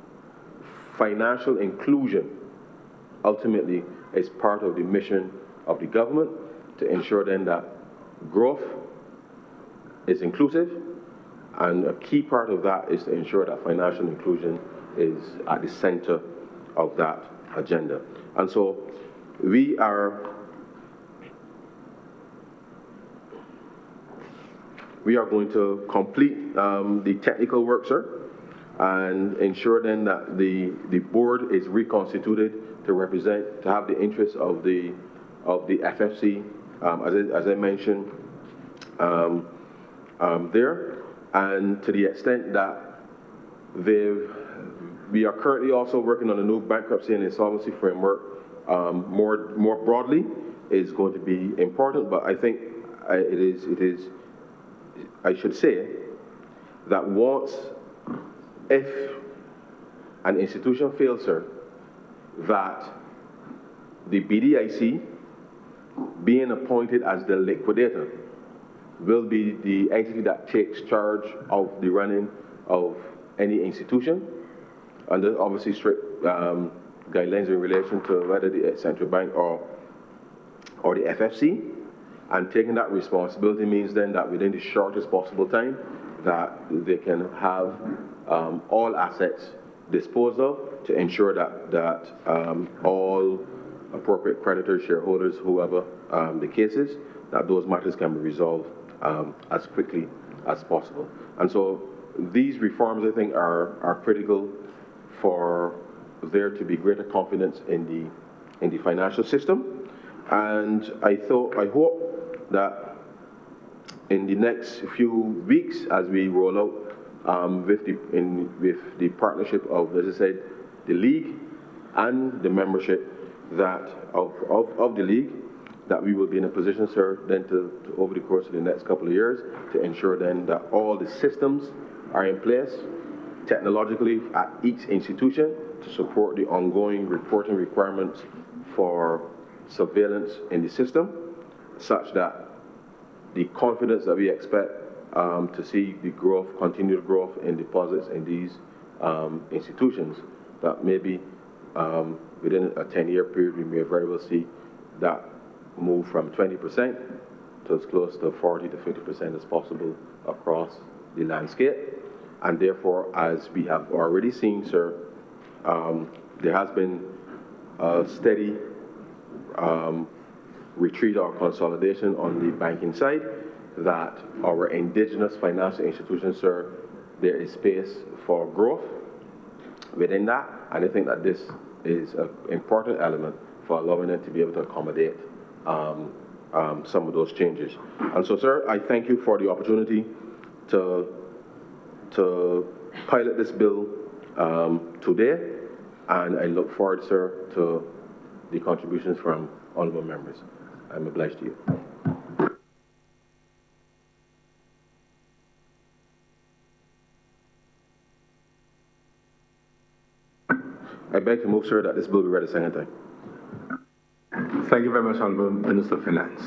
financial inclusion ultimately is part of the mission of the government to ensure then that growth is inclusive, And a key part of that is to ensure that financial inclusion is at the center of that agenda. And so we are going to complete the technical work, sir, and ensure then that the board is reconstituted to have the interests of the FFC, as I mentioned there, and to the extent that we are currently also working on a new bankruptcy and insolvency framework. More broadly is going to be important, but I think I should say that if an institution fails, sir, that the BDIC, being appointed as the liquidator, will be the entity that takes charge of the running of any institution under obviously strict guidelines in relation to whether the central bank or the FFC. And taking that responsibility means then that within the shortest possible time that they can have all assets disposed of to ensure that all appropriate creditors, shareholders, whoever the case is, that those matters can be resolved as quickly as possible. And so these reforms, I think, are critical for there to be greater confidence in the financial system. And I hope that in the next few weeks, as we roll out with the partnership of, as I said, the league and the membership of the league, that we will be in a position, sir, then to over the course of the next couple of years, to ensure then that all the systems are in place technologically at each institution to support the ongoing reporting requirements for surveillance in the system, such that the confidence that we expect to see the continued growth in deposits in these institutions, that maybe within a 10-year period, we may very well see that move from 20% to as close to 40 to 50% as possible across the landscape. And therefore, as we have already seen, sir, there has been a steady retreat or consolidation on the banking side, that our indigenous financial institutions, sir, there is space for growth within that. And I think that this is an important element for allowing them to be able to accommodate some of those changes. And so, sir, I thank you for the opportunity to pilot this bill today, and I look forward, sir, to the contributions from honourable members. I'm obliged to you. I beg to move, sir, that this bill be read a second time. Thank you very much, Honourable Minister of Finance.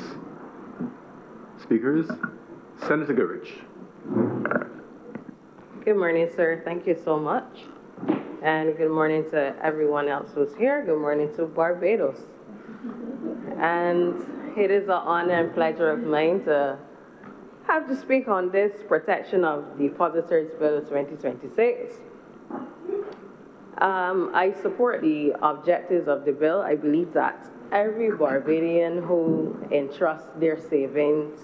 Speakers, Senator Gurridge. Good morning, sir. Thank you so much. And good morning to everyone else who's here. Good morning to Barbados. And it is an honor and pleasure of mine to have to speak on this Protection of Depositors Bill 2026. I support the objectives of the bill. I believe that every Barbadian who entrusts their savings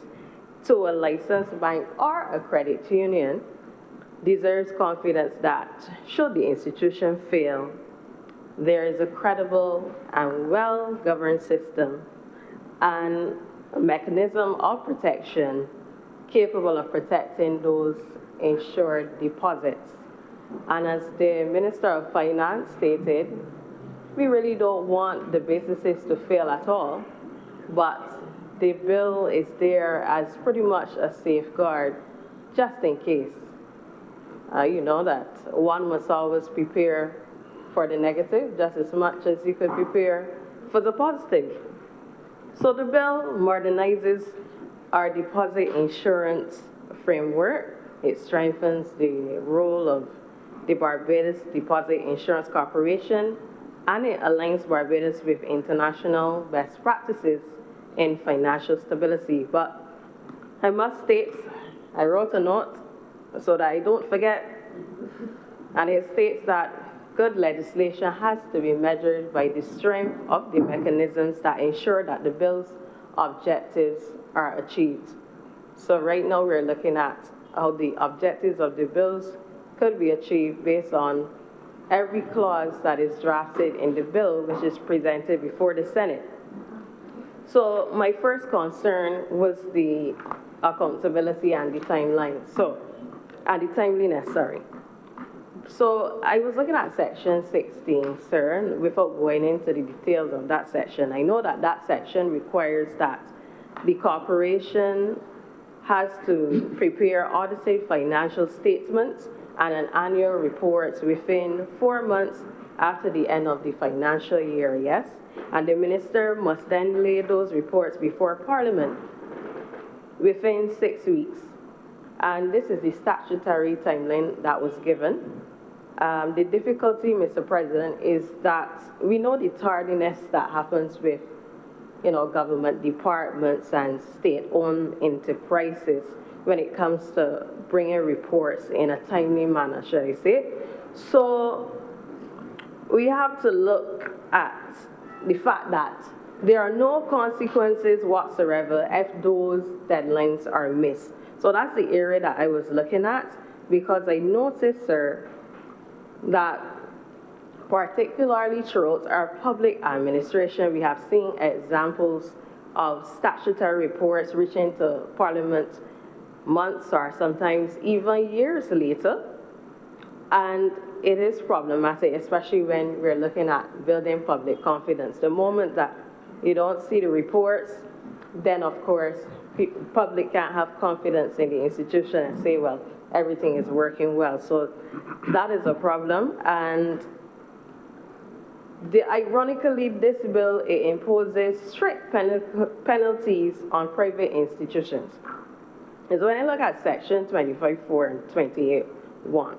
to a licensed bank or a credit union deserves confidence that, should the institution fail, there is a credible and well-governed system and a mechanism of protection capable of protecting those insured deposits. And as the Minister of Finance stated, we really don't want the businesses to fail at all, but the bill is there as pretty much a safeguard just in case. You know that one must always prepare for the negative just as much as you could prepare for the positive. So the bill modernizes our deposit insurance framework. It strengthens the role of the Barbados Deposit Insurance Corporation, and it aligns Barbados with international best practices in financial stability. But I must state, I wrote a note so that I don't forget. And it states that good legislation has to be measured by the strength of the mechanisms that ensure that the bill's objectives are achieved. So right now we're looking at how the objectives of the bills could be achieved based on every clause that is drafted in the bill which is presented before the Senate. So my first concern was the accountability and the timeline. And the timeliness, sorry. So I was looking at section 16, sir, and without going into the details of that section, I know that that section requires that the corporation has to prepare audited financial statements and an annual report within 4 months after the end of the financial year, yes? And the minister must then lay those reports before Parliament within 6 weeks. And this is the statutory timeline that was given. The difficulty, Mr. President, is that we know the tardiness that happens with, government departments and state-owned enterprises when it comes to bringing reports in a timely manner, shall I say. So we have to look at the fact that there are no consequences whatsoever if those deadlines are missed. So that's the area that I was looking at, because I noticed, sir, that particularly throughout our public administration, we have seen examples of statutory reports reaching to Parliament months or sometimes even years later. And it is problematic, especially when we're looking at building public confidence. The moment that you don't see the reports, then of course, public can't have confidence in the institution and say, well, everything is working well. So that is a problem. And ironically, this bill, it imposes strict penalties on private institutions. And so when I look at section 25.4 and 28.1,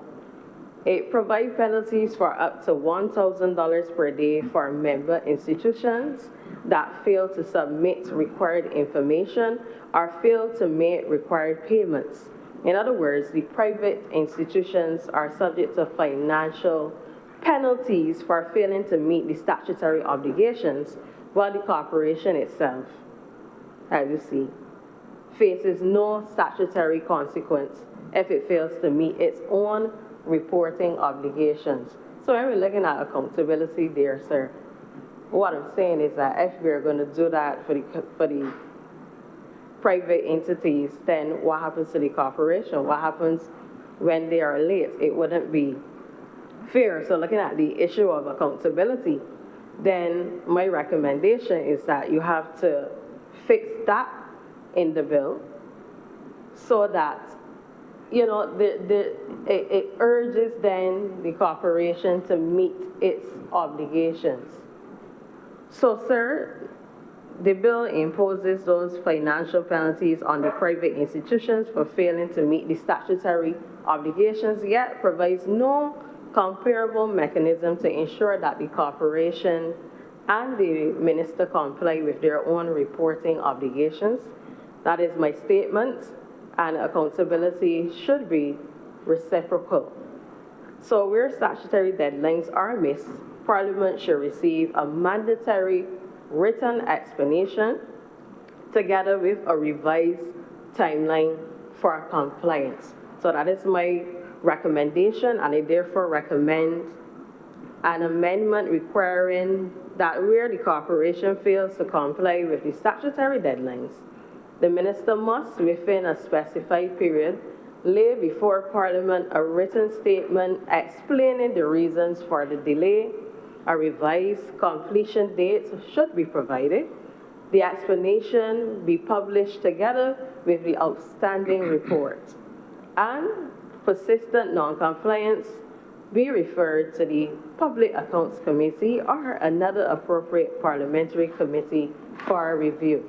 it provides penalties for up to $1,000 per day for member institutions that fail to submit required information or fail to make required payments. In other words, the private institutions are subject to financial penalties for failing to meet the statutory obligations, while the corporation itself, as you see, faces no statutory consequence if it fails to meet its own reporting obligations. So when we're looking at accountability there, sir, what I'm saying is that if we're going to do that for the private entities, then what happens to the corporation? What happens when they are late? It wouldn't be fair. So looking at the issue of accountability, then my recommendation is that you have to fix that in the bill so that, it urges then the corporation to meet its obligations. So, sir, the bill imposes those financial penalties on the private institutions for failing to meet the statutory obligations, yet provides no comparable mechanism to ensure that the corporation and the minister comply with their own reporting obligations. That is my statement, and accountability should be reciprocal. So where statutory deadlines are missed, Parliament should receive a mandatory written explanation together with a revised timeline for compliance. So that is my recommendation, and I therefore recommend an amendment requiring that where the corporation fails to comply with the statutory deadlines, the minister must, within a specified period, lay before Parliament a written statement explaining the reasons for the delay. A revised completion date should be provided. The explanation be published together with the outstanding report. And persistent non-compliance be referred to the Public Accounts Committee or another appropriate parliamentary committee for review.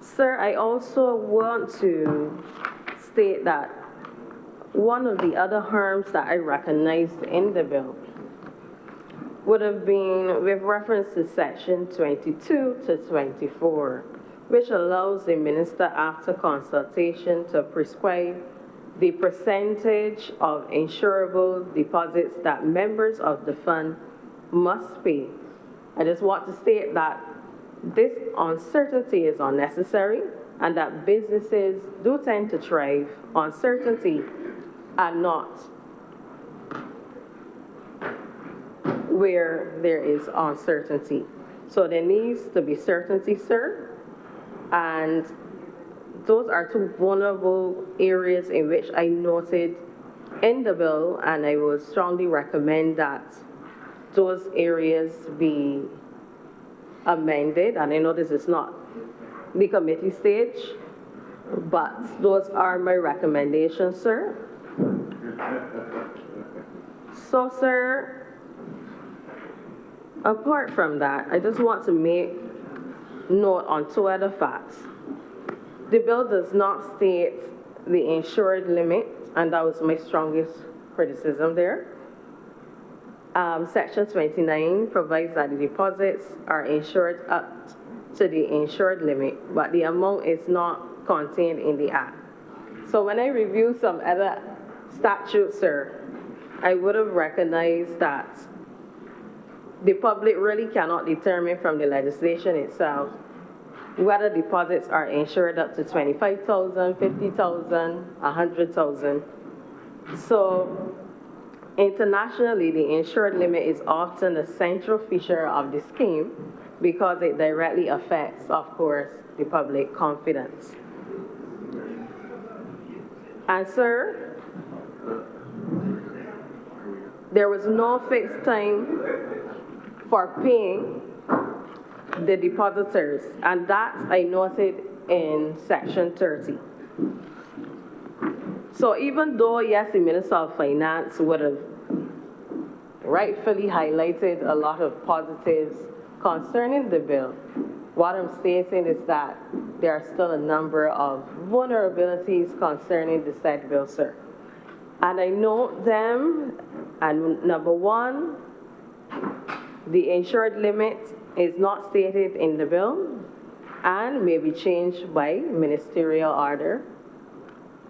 Sir, I also want to state that one of the other harms that I recognized in the bill would have been with reference to section 22 to 24, which allows the minister after consultation to prescribe the percentage of insurable deposits that members of the fund must pay. I just want to state that this uncertainty is unnecessary and that businesses do tend to thrive on certainty and not where there is uncertainty. So there needs to be certainty, sir, and those are two vulnerable areas in which I noted in the bill, and I would strongly recommend that those areas be amended. And I know this is not the committee stage, but those are my recommendations, sir. So, sir, apart from that, I just want to make note on two other facts. The bill does not state the insured limit, and that was my strongest criticism there. Section 29 provides that the deposits are insured up to the insured limit, but the amount is not contained in the Act. So when I review some other statutes, sir, I would have recognized that the public really cannot determine from the legislation itself whether deposits are insured up to 25,000, 50,000, 100,000. So internationally, the insured limit is often a central feature of the scheme because it directly affects, of course, the public confidence. And sir, there was no fixed time for paying the depositors, and that I noted in section 30. So even though, yes, the Minister of Finance would have rightfully highlighted a lot of positives concerning the bill, what I'm stating is that there are still a number of vulnerabilities concerning the said bill, sir. And I note them, and number one, the insured limit is not stated in the bill and may be changed by ministerial order.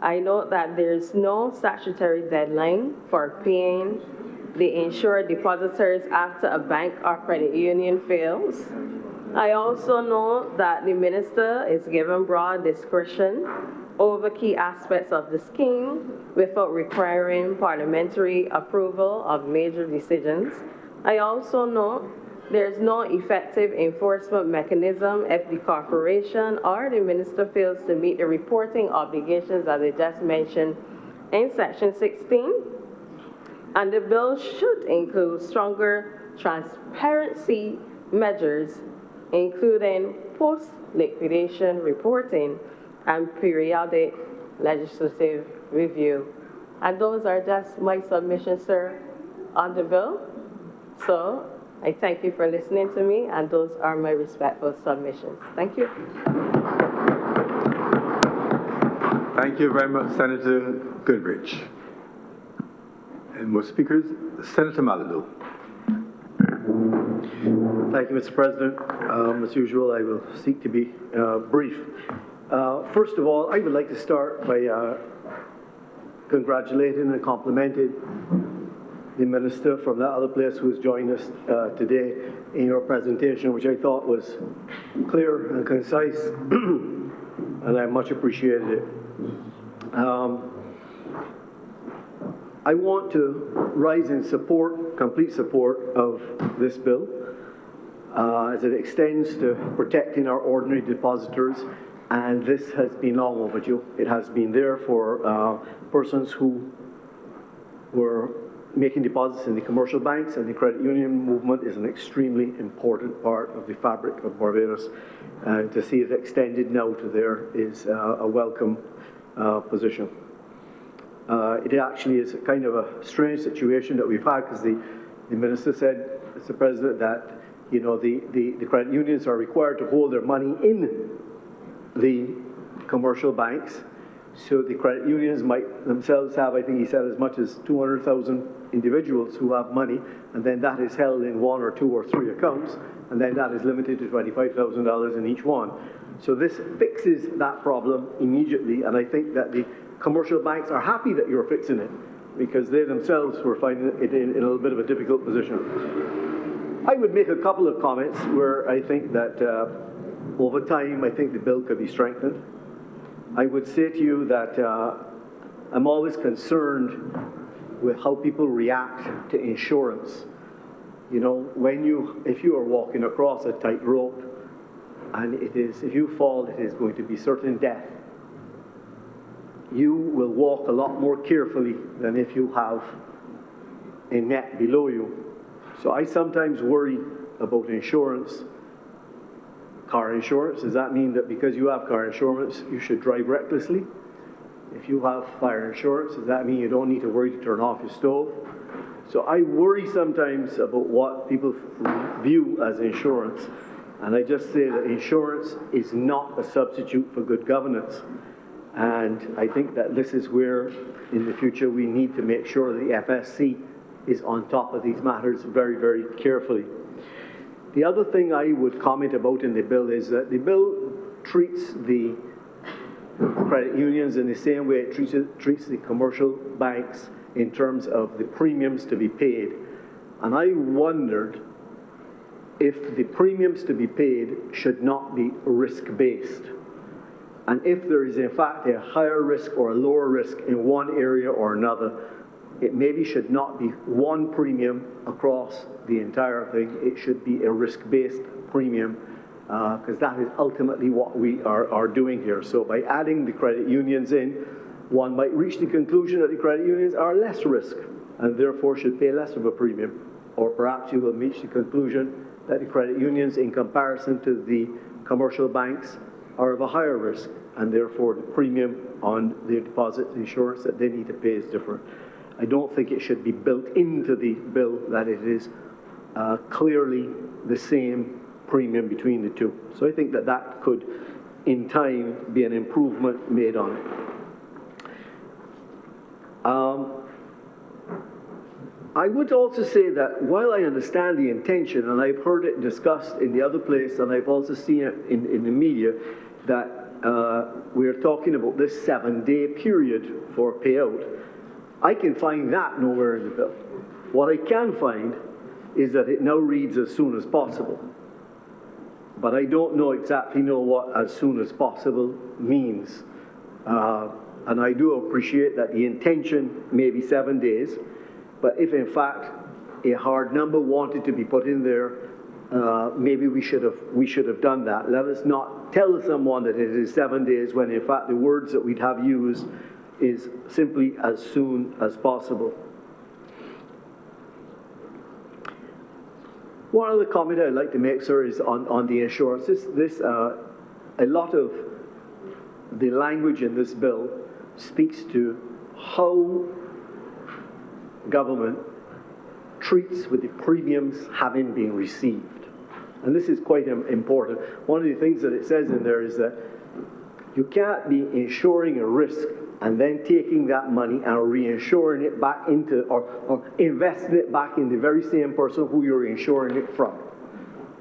I note that there's no statutory deadline for paying the insured depositors after a bank or credit union fails. I also note that the minister is given broad discretion over key aspects of the scheme without requiring parliamentary approval of major decisions. I also note there's no effective enforcement mechanism if the corporation or the minister fails to meet the reporting obligations as I just mentioned in section 16. And the bill should include stronger transparency measures, including post-liquidation reporting and periodic legislative review. And those are just my submissions, sir, on the bill. So I thank you for listening to me, and those are my respectful submissions. Thank you. Thank you very much, Senator Goodrich. And more speakers, Senator Maladu. Thank you, Mr. President. As usual, I will seek to be brief. First of all, I would like to start by congratulating and complimenting the Minister from that other place who has joined us today in your presentation, which I thought was clear and concise, and I much appreciated it. I want to rise in support, complete support of this bill as it extends to protecting our ordinary depositors, and this has been long overdue. It has been there for persons who were making deposits in the commercial banks, and the credit union movement is an extremely important part of the fabric of Barbados, and to see it extended now to there is a welcome position. It actually is kind of a strange situation that we've had, because the Minister said, Mr. President, that the credit unions are required to hold their money in the commercial banks. So the credit unions might themselves have, I think he said, as much as 200,000 individuals who have money, and then that is held in 1 or 2 or 3 accounts, and then that is limited to $25,000 in each one. So this fixes that problem immediately, and I think that the commercial banks are happy that you're fixing it, because they themselves were finding it in a little bit of a difficult position. I would make a couple of comments where I think that over time, I think the bill could be strengthened. I would say to you that I'm always concerned with how people react to insurance. You know, if you are walking across a tightrope, and if you fall, it is going to be certain death, you will walk a lot more carefully than if you have a net below you. So I sometimes worry about insurance. Car insurance, does that mean that because you have car insurance, you should drive recklessly? If you have fire insurance, does that mean you don't need to worry to turn off your stove? So I worry sometimes about what people view as insurance. And I just say that insurance is not a substitute for good governance. And I think that this is where, in the future, we need to make sure the FSC is on top of these matters very, very carefully. The other thing I would comment about in the bill is that the bill treats the credit unions in the same way it treats the commercial banks in terms of the premiums to be paid. And I wondered if the premiums to be paid should not be risk-based. And if there is in fact a higher risk or a lower risk in one area or another, it maybe should not be one premium across the entire thing. It should be a risk-based premium, because that is ultimately what we are doing here. So by adding the credit unions in, one might reach the conclusion that the credit unions are less risk and therefore should pay less of a premium. Or perhaps you will reach the conclusion that the credit unions, in comparison to the commercial banks, are of a higher risk, and therefore the premium on their deposit insurance that they need to pay is different. I don't think it should be built into the bill that it is clearly the same premium between the two. So I think that that could, in time, be an improvement made on it. I would also say that while I understand the intention, and I've heard it discussed in the other place, and I've also seen it in the media, that we're talking about this 7-day period for payout, I can find that nowhere in the bill. What I can find is that it now reads as soon as possible. But I don't exactly know what as soon as possible means. And I do appreciate that the intention may be 7 days, but if in fact a hard number wanted to be put in there, maybe we should have done that. Let us not tell someone that it is 7 days when in fact the words that we'd have used is simply as soon as possible. One other comment I'd like to make, sir, is on the insurance. A lot of the language in this bill speaks to how government treats with the premiums having been received. And this is quite important. One of the things that it says in there is that you can't be insuring a risk and then taking that money and reinsuring it back into, or investing it back in the very same person who you're insuring it from.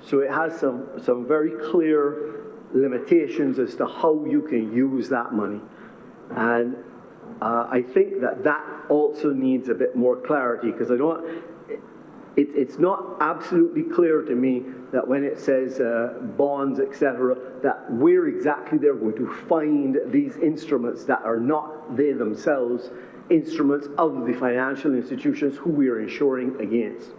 So it has some very clear limitations as to how you can use that money. And I think that also needs a bit more clarity, because it's not absolutely clear to me that when it says bonds, etc., that where exactly they're going to find these instruments that are not they themselves instruments of the financial institutions who we are insuring against.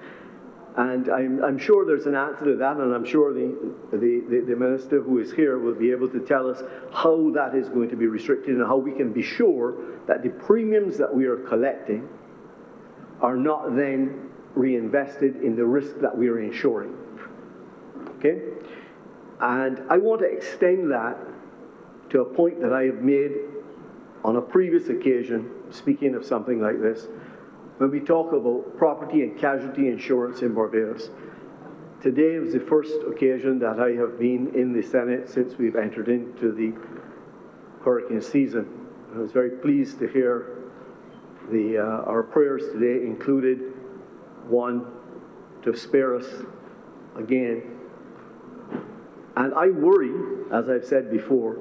And I'm sure there's an answer to that, and I'm sure the minister who is here will be able to tell us how that is going to be restricted and how we can be sure that the premiums that we are collecting are not then reinvested in the risk that we are insuring. Okay? And I want to extend that to a point that I have made on a previous occasion, speaking of something like this, when we talk about property and casualty insurance in Barbados. Today was the first occasion that I have been in the Senate since we've entered into the hurricane season. I was very pleased to hear our prayers today included one to spare us again. And I worry, as I've said before,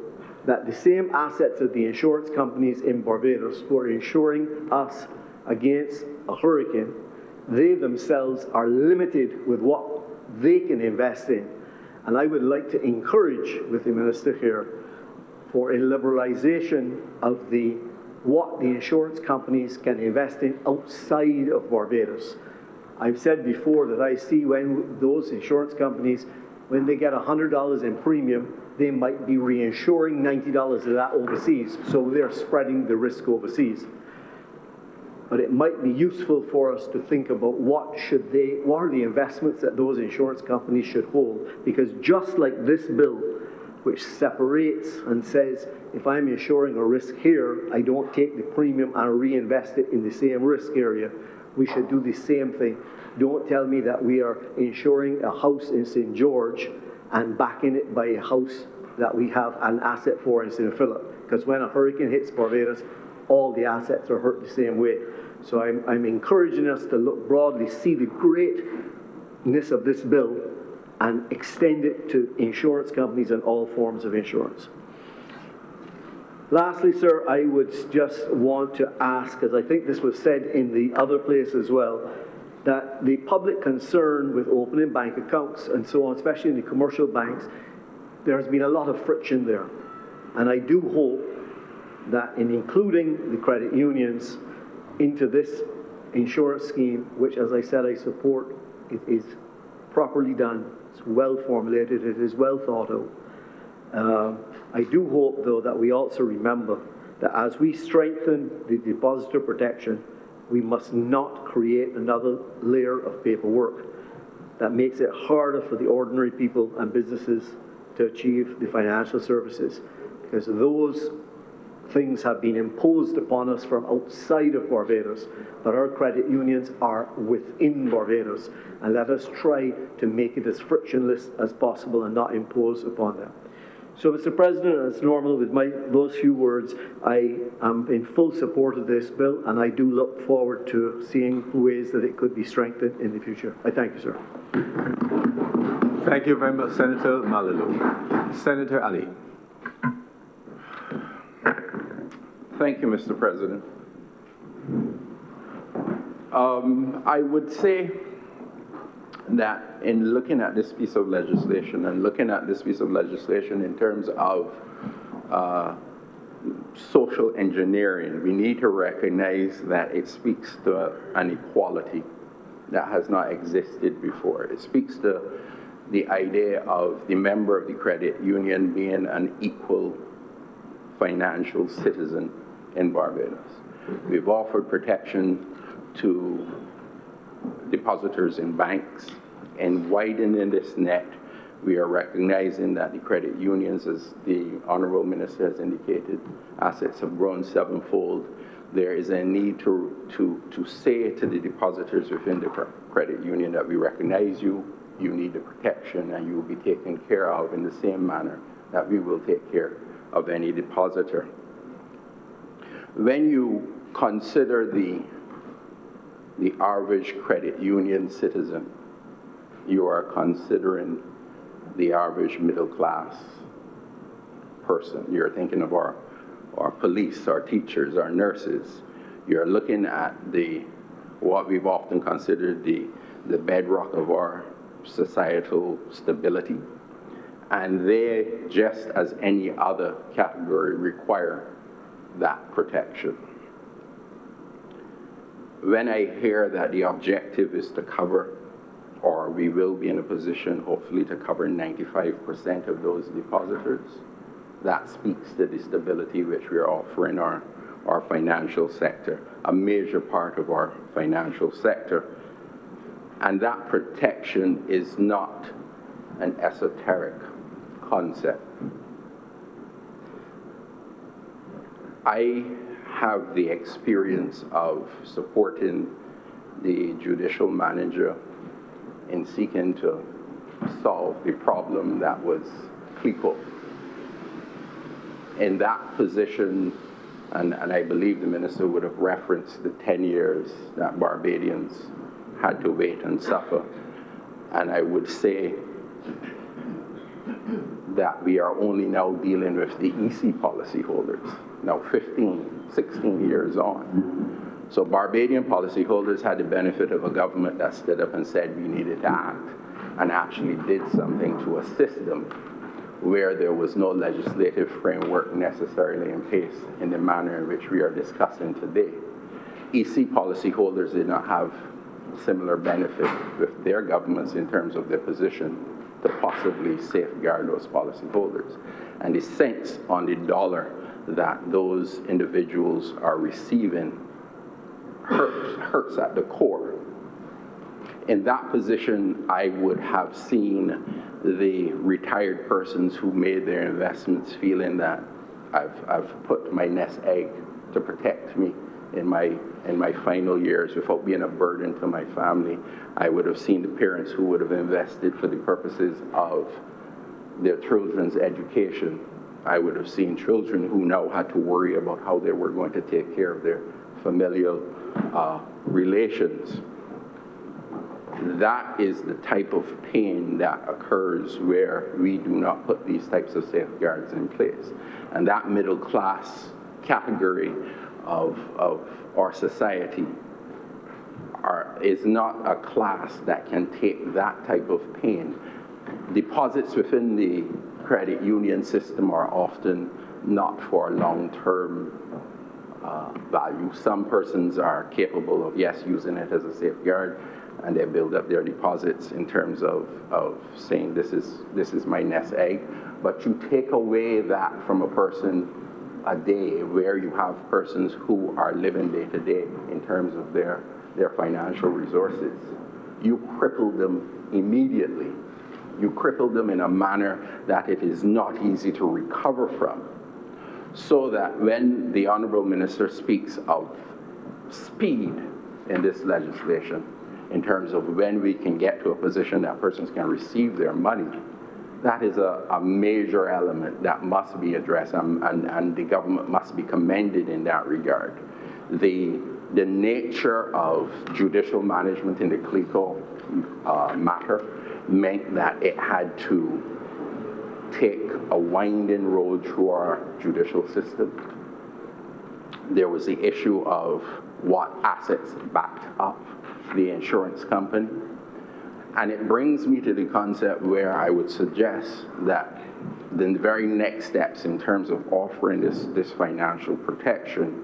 that the same assets of the insurance companies in Barbados who are insuring us against a hurricane, they themselves are limited with what they can invest in. And I would like to encourage with the Minister here for a liberalisation of what the insurance companies can invest in outside of Barbados. I've said before that I see when those insurance companies, when they get $100 in premium, they might be reinsuring $90 of that overseas, so they're spreading the risk overseas. But it might be useful for us to think about what are the investments that those insurance companies should hold, because just like this bill, which separates and says, if I'm insuring a risk here, I don't take the premium and reinvest it in the same risk area. We should do the same thing. Don't tell me that we are insuring a house in St. George and backing it by a house that we have an asset for in St. Philip. Because when a hurricane hits Barbados, all the assets are hurt the same way. So I'm encouraging us to look broadly, see the greatness of this bill, and extend it to insurance companies and all forms of insurance. Lastly, sir, I would just want to ask, as I think this was said in the other place as well, that the public concern with opening bank accounts and so on, especially in the commercial banks, there has been a lot of friction there. And I do hope that in including the credit unions into this insurance scheme, which, as I said, I support, it is properly done, it's well formulated, it is well thought out. I do hope, though, that we also remember that as we strengthen the depositor protection, we must not create another layer of paperwork that makes it harder for the ordinary people and businesses to achieve the financial services, because those things have been imposed upon us from outside of Barbados, but our credit unions are within Barbados, and let us try to make it as frictionless as possible and not impose upon them. So, Mr. President, as normal, with those few words, I am in full support of this bill, and I do look forward to seeing ways that it could be strengthened in the future. I thank you, sir. Thank you very much, Senator Malalu. Senator Ali. Thank you, Mr. President. I would say that in looking at this piece of legislation and looking at this piece of legislation in terms of social engineering, we need to recognize that it speaks to an equality that has not existed before. It speaks to the idea of the member of the credit union being an equal financial citizen in Barbados. We've offered protection to depositors in banks, and widening this net, we are recognizing that the credit unions, as the Honourable Minister has indicated, assets have grown sevenfold. There is a need to say to the depositors within the credit union that we recognize you need the protection, and you will be taken care of in the same manner that we will take care of any depositor. When you consider the average credit union citizen, you are considering the average middle-class person. You're thinking of our police, our teachers, our nurses. You're looking at what we've often considered the bedrock of our societal stability. And they, just as any other category, require that protection. When I hear that the objective is to cover, or we will be in a position, hopefully, to cover 95% of those depositors, that speaks to the stability which we are offering our financial sector, a major part of our financial sector. And that protection is not an esoteric concept. I have the experience of supporting the judicial manager in seeking to solve the problem that was CLICO. In that position, and I believe the minister would have referenced the 10 years that Barbadians had to wait and suffer. And I would say that we are only now dealing with the EC policyholders, now 15, 16 years on. So Barbadian policyholders had the benefit of a government that stood up and said we needed to act, and actually did something to assist them where there was no legislative framework necessarily in place in the manner in which we are discussing today. EC policyholders did not have similar benefit with their governments in terms of their position to possibly safeguard those policyholders. And the cents on the dollar that those individuals are receiving hurts at the core. In that position, I would have seen the retired persons who made their investments feeling that I've put my nest egg to protect me in my final years without being a burden to my family. I would have seen the parents who would have invested for the purposes of their children's education. I would have seen children who now had to worry about how they were going to take care of their familial relations. That is the type of pain that occurs where we do not put these types of safeguards in place. And that middle class category of our society is not a class that can take that type of pain. Deposits within the credit union system are often not for long-term value. Some persons are capable of, yes, using it as a safeguard, and they build up their deposits in terms of saying this is my nest egg. But you take away that from a person a day where you have persons who are living day to day in terms of their financial resources. You cripple them immediately. You cripple them in a manner that it is not easy to recover from. So that when the Honourable Minister speaks of speed in this legislation, in terms of when we can get to a position that persons can receive their money, that is a major element that must be addressed, and the government must be commended in that regard. The nature of judicial management in the CLECO matter meant that it had to take a winding road through our judicial system. There was the issue of what assets backed up the insurance company. And it brings me to the concept where I would suggest that the very next steps in terms of offering this financial protection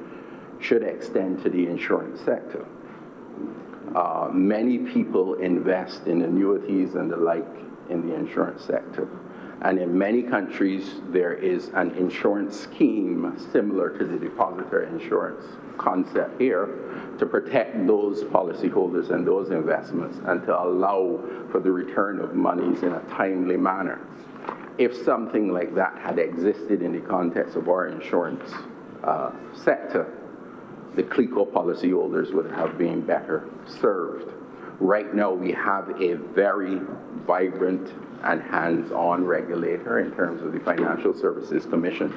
should extend to the insurance sector. Many people invest in annuities and the like in the insurance sector. And in many countries, there is an insurance scheme similar to the depositor insurance concept here to protect those policyholders and those investments and to allow for the return of monies in a timely manner. If something like that had existed in the context of our insurance sector, the CLECO policyholders would have been better served. Right now, we have a very vibrant and hands-on regulator in terms of the Financial Services Commission.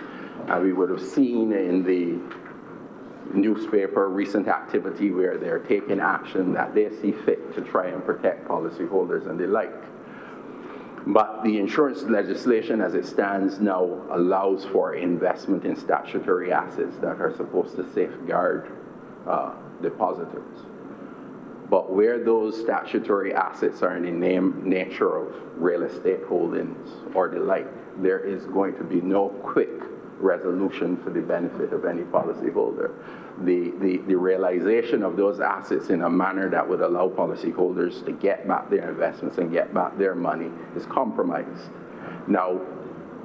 And we would have seen in the newspaper recent activity where they're taking action that they see fit to try and protect policyholders and the like. But the insurance legislation as it stands now allows for investment in statutory assets that are supposed to safeguard depositors. But where those statutory assets are in the nature of real estate holdings or the like, there is going to be no quick resolution for the benefit of any policyholder. The realization of those assets in a manner that would allow policyholders to get back their investments and get back their money is compromised. Now,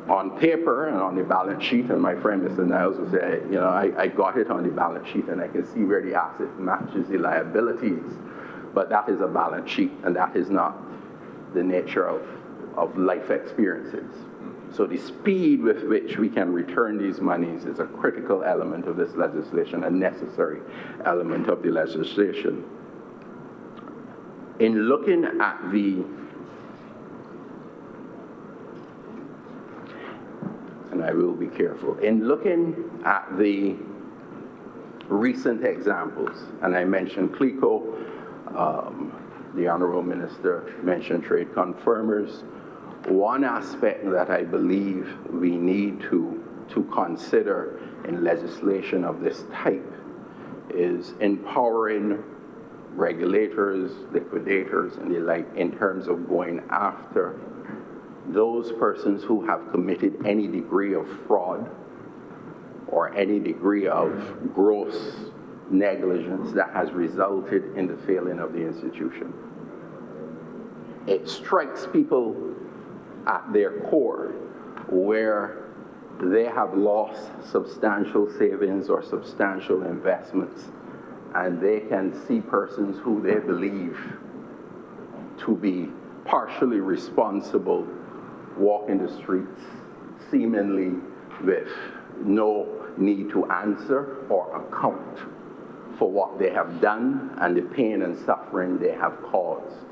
on paper and on the balance sheet, and my friend Mr. Niles would say, you know, I got it on the balance sheet and I can see where the asset matches the liabilities, but that is a balance sheet and that is not the nature of life experiences. So the speed with which we can return these monies is a critical element of this legislation, a necessary element of the legislation. In looking at and I will be careful, in looking at the recent examples, and I mentioned CLECO, the Honourable Minister mentioned trade confirmers, One aspect that I believe we need to consider in legislation of this type is empowering regulators, liquidators, and the like in terms of going after those persons who have committed any degree of fraud or any degree of gross negligence that has resulted in the failing of the institution. It strikes people at their core where they have lost substantial savings or substantial investments, and they can see persons who they believe to be partially responsible walking the streets seemingly with no need to answer or account for what they have done and the pain and suffering they have caused.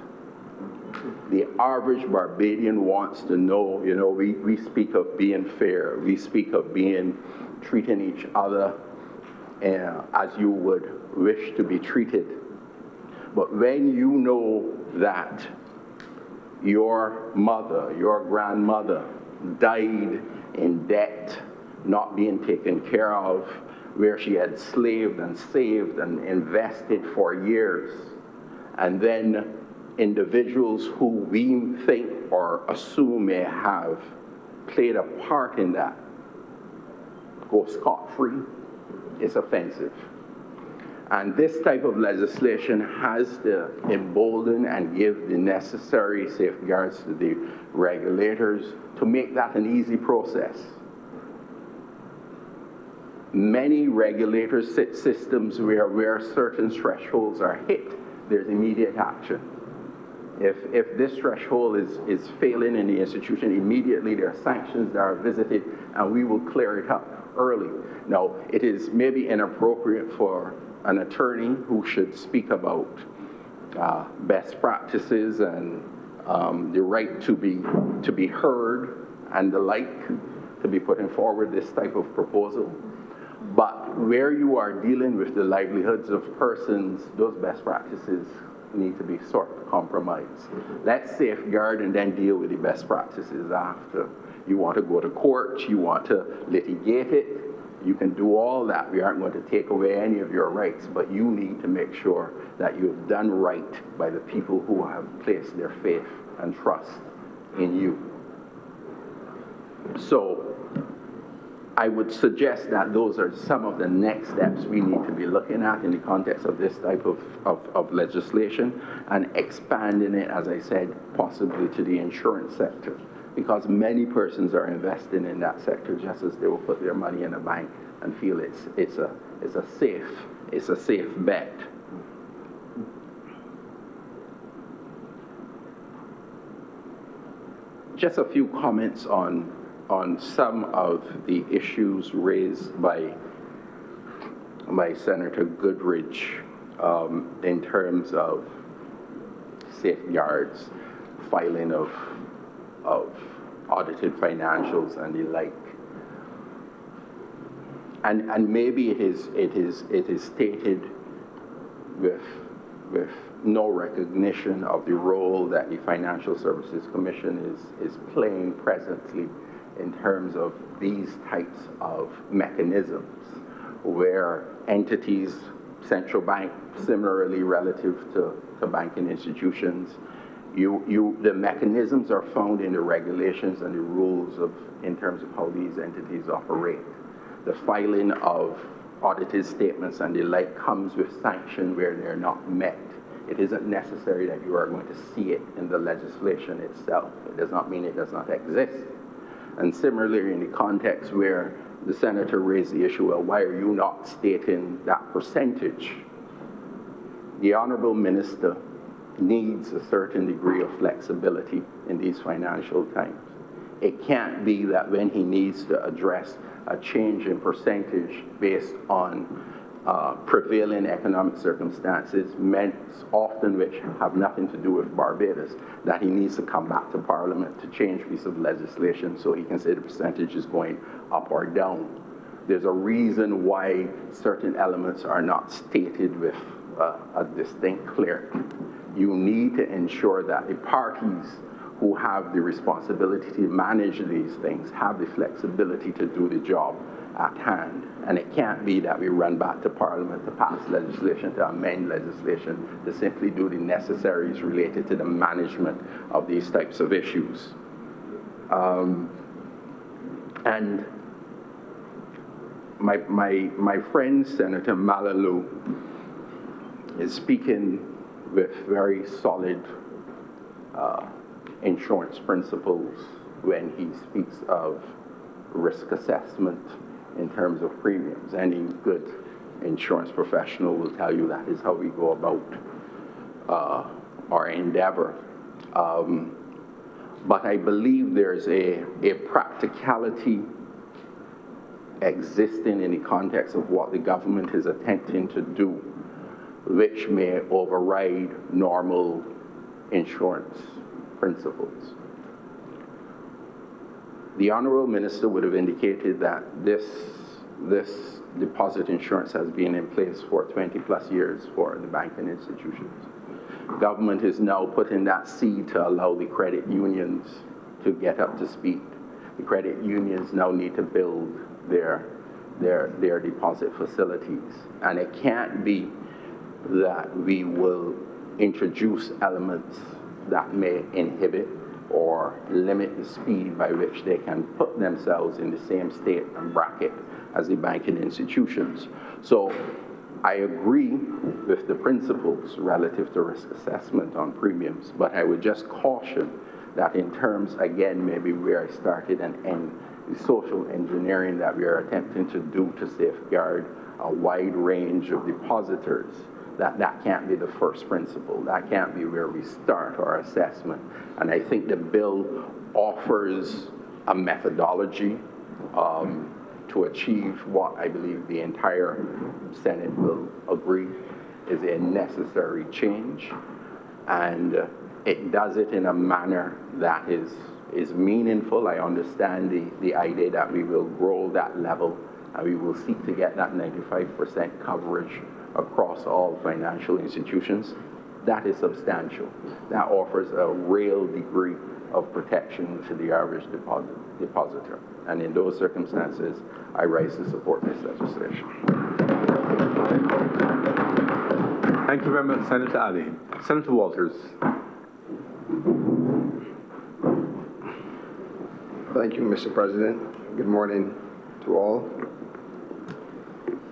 The average Barbadian wants to know, we speak of being fair, we speak of treating each other as you would wish to be treated. But when you know that your mother, your grandmother died in debt, not being taken care of, where she had slaved and saved and invested for years, and then individuals who we think or assume may have played a part in that go scot-free, is offensive. And this type of legislation has to embolden and give the necessary safeguards to the regulators to make that an easy process. Many regulators set systems where certain thresholds are hit, there's immediate action. If this threshold is failing in the institution, immediately there are sanctions that are visited, and we will clear it up early. Now, it is maybe inappropriate for an attorney who should speak about best practices and the right to be heard and the like, to be putting forward this type of proposal. But where you are dealing with the livelihoods of persons, those best practices need to be sort of compromised. Let's safeguard and then deal with the best practices after. You want to go to court, you want to litigate it, you can do all that. We aren't going to take away any of your rights, but you need to make sure that you've done right by the people who have placed their faith and trust in you. So I would suggest that those are some of the next steps we need to be looking at in the context of this type of legislation, and expanding it, as I said, possibly to the insurance sector, because many persons are investing in that sector just as they will put their money in a bank and feel it's a safe bet. Just a few comments on some of the issues raised by Senator Goodrich in terms of safeguards, filing of audited financials and the like. And maybe it is stated with no recognition of the role that the Financial Services Commission is playing presently in terms of these types of mechanisms, where entities, central bank, similarly relative to banking institutions, the mechanisms are found in the regulations and the rules in terms of how these entities operate. The filing of audited statements and the like comes with sanction where they're not met. It isn't necessary that you are going to see it in the legislation itself. It does not mean it does not exist. And similarly, in the context where the senator raised the issue, well, why are you not stating that percentage? The Honourable Minister needs a certain degree of flexibility in these financial times. It can't be that when he needs to address a change in percentage based on prevailing economic circumstances, often which have nothing to do with Barbados, that he needs to come back to Parliament to change a piece of legislation so he can say the percentage is going up or down. There's a reason why certain elements are not stated with a distinct clarity. You need to ensure that the parties who have the responsibility to manage these things have the flexibility to do the job at hand. And it can't be that we run back to Parliament to pass legislation, to amend legislation, to simply do the necessaries related to the management of these types of issues. And my friend, Senator Malalu, is speaking with very solid insurance principles when he speaks of risk assessment in terms of premiums. Any good insurance professional will tell you that is how we go about our endeavor. But I believe there's a practicality existing in the context of what the government is attempting to do, which may override normal insurance principles. The Honourable Minister would have indicated that this deposit insurance has been in place for 20+ years for the banking institutions. Government is now putting that seed to allow the credit unions to get up to speed. The credit unions now need to build their deposit facilities. And it can't be that we will introduce elements that may inhibit or limit the speed by which they can put themselves in the same state and bracket as the banking institutions. So I agree with the principles relative to risk assessment on premiums, but I would just caution that in terms, again, maybe where I started and end, the social engineering that we are attempting to do to safeguard a wide range of depositors, that can't be the first principle. That can't be where we start our assessment. And I think the bill offers a methodology to achieve what I believe the entire Senate will agree is a necessary change. And it does it in a manner that is meaningful. I understand the idea that we will grow that level and we will seek to get that 95% coverage across all financial institutions. That is substantial. That offers a real degree of protection to the average depositor. And in those circumstances, I rise to support this legislation. Thank you very much, Senator Ali. Senator Walters. Thank you, Mr. President. Good morning to all.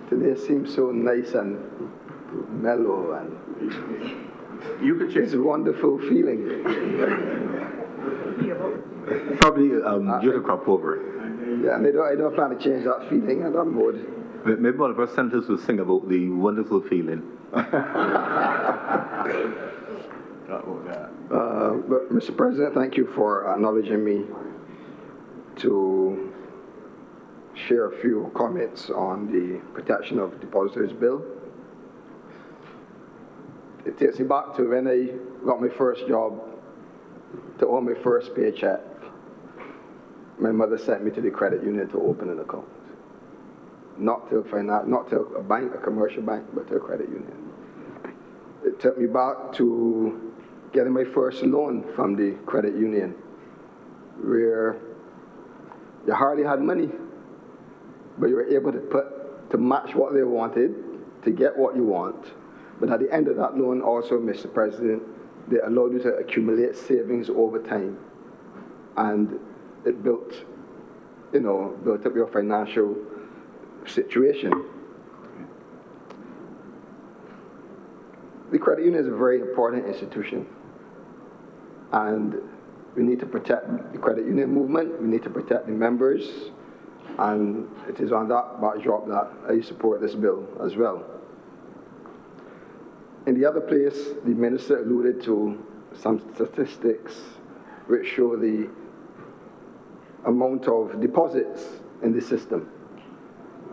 Today seems so nice and mellow, and You could it's a wonderful feeling. Probably due to crop over. Yeah, and I don't plan to change that feeling and that mode. Maybe one of our senators will sing about the wonderful feeling. But Mr. President, thank you for acknowledging me to share a few comments on the Protection of Depositors Bill. It takes me back to when I got my first job, to earn my first paycheck. My mother sent me to the credit union to open an account. Not to a bank, a commercial bank, but to a credit union. It took me back to getting my first loan from the credit union, where you hardly had money, but you were able to match what they wanted, to get what you want. But at the end of that loan also, Mr. President, they allowed you to accumulate savings over time. And it built up your financial situation. The credit union is a very important institution. And we need to protect the credit union movement. We need to protect the members. And it is on that backdrop that I support this bill as well. In the other place, the minister alluded to some statistics which show the amount of deposits in the system.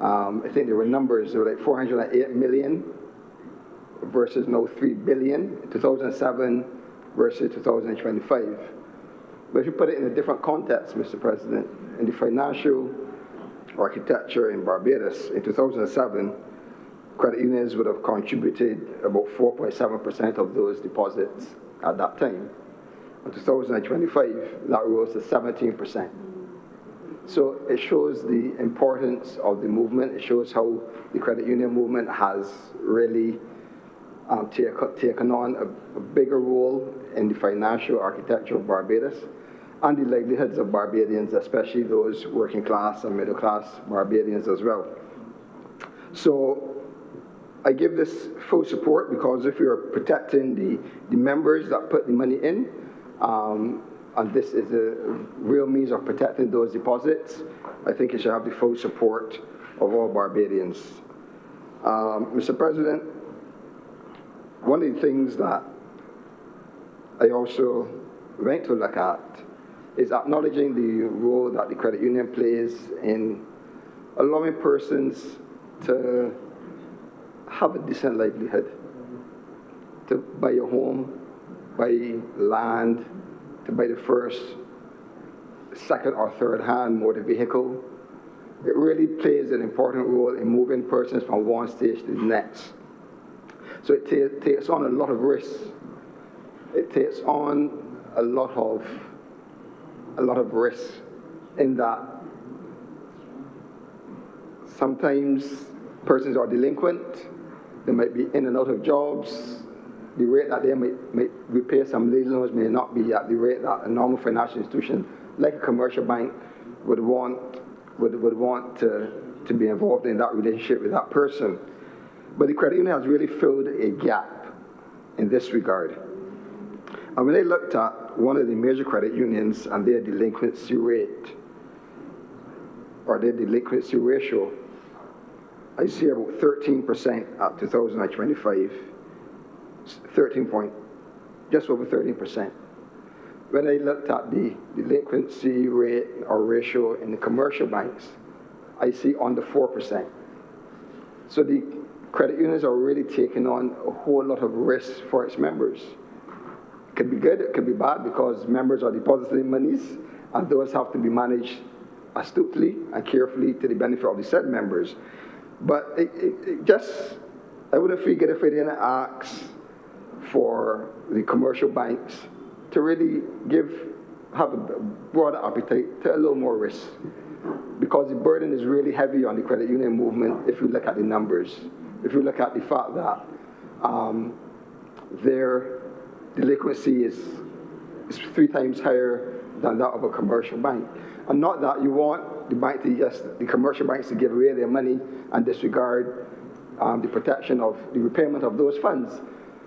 I think there were numbers, there were like 408 million versus now 3 billion in 2007 versus 2025. But if you put it in a different context, Mr. President, in the financial architecture in Barbados in 2007, credit unions would have contributed about 4.7% of those deposits at that time. in 2025, that rose to 17%. So it shows the importance of the movement. It shows how the credit union movement has really taken on a bigger role in the financial architecture of Barbados and the livelihoods of Barbadians, especially those working class and middle class Barbadians as well. So I give this full support because if you're protecting the members that put the money in, and this is a real means of protecting those deposits, I think it should have the full support of all Barbadians. Mr. President, one of the things that I also went to look at is acknowledging the role that the credit union plays in allowing persons to have a decent livelihood, to buy a home, buy land, to buy the first, second or third hand motor vehicle. It really plays an important role in moving persons from one stage to the next. So it takes on a lot of risks. It takes on a lot of risks in that sometimes persons are delinquent, they might be in and out of jobs, the rate that they might repay some legal loans may not be at the rate that a normal financial institution like a commercial bank would want to be involved in that relationship with that person. But the credit union has really filled a gap in this regard. And when I looked at one of the major credit unions and their delinquency rate, or their delinquency ratio, I see about 13% at 2025, just over 13%. When I looked at the delinquency rate or ratio in the commercial banks, I see under 4%. So the credit unions are really taking on a whole lot of risks for its members. It could be good, it could be bad, because members are depositing monies, and those have to be managed astutely and carefully to the benefit of the said members. But I wouldn't feel good if I didn't ask for the commercial banks to really have a broader appetite to a little more risk, because the burden is really heavy on the credit union movement if you look at the numbers. If you look at the fact that their delinquency is 3 times higher than that of a commercial bank. And not that you want the commercial banks to give away their money and disregard the protection of the repayment of those funds,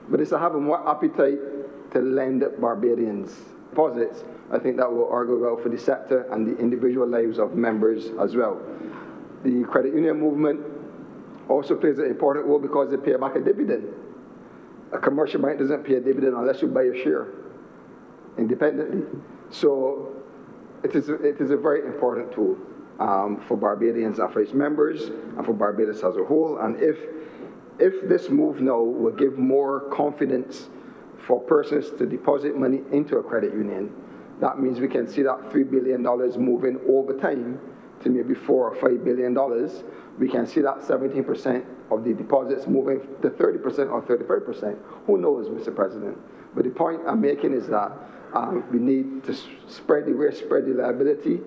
but it's to have a more appetite to lend Barbadians deposits. I think that will argue well for the sector and the individual lives of members as well. The credit union movement also plays an important role because they pay back a dividend. A commercial bank doesn't pay a dividend unless you buy a share independently. So it is a very important tool for Barbadians and for its members and for Barbados as a whole. And if this move now will give more confidence for persons to deposit money into a credit union, that means we can see that $3 billion moving over time to maybe $4 or $5 billion. We can see that 17% of the deposits moving to 30% or 35%. Who knows, Mr. President? But the point I'm making is that we need to spread the risk, spread the liability,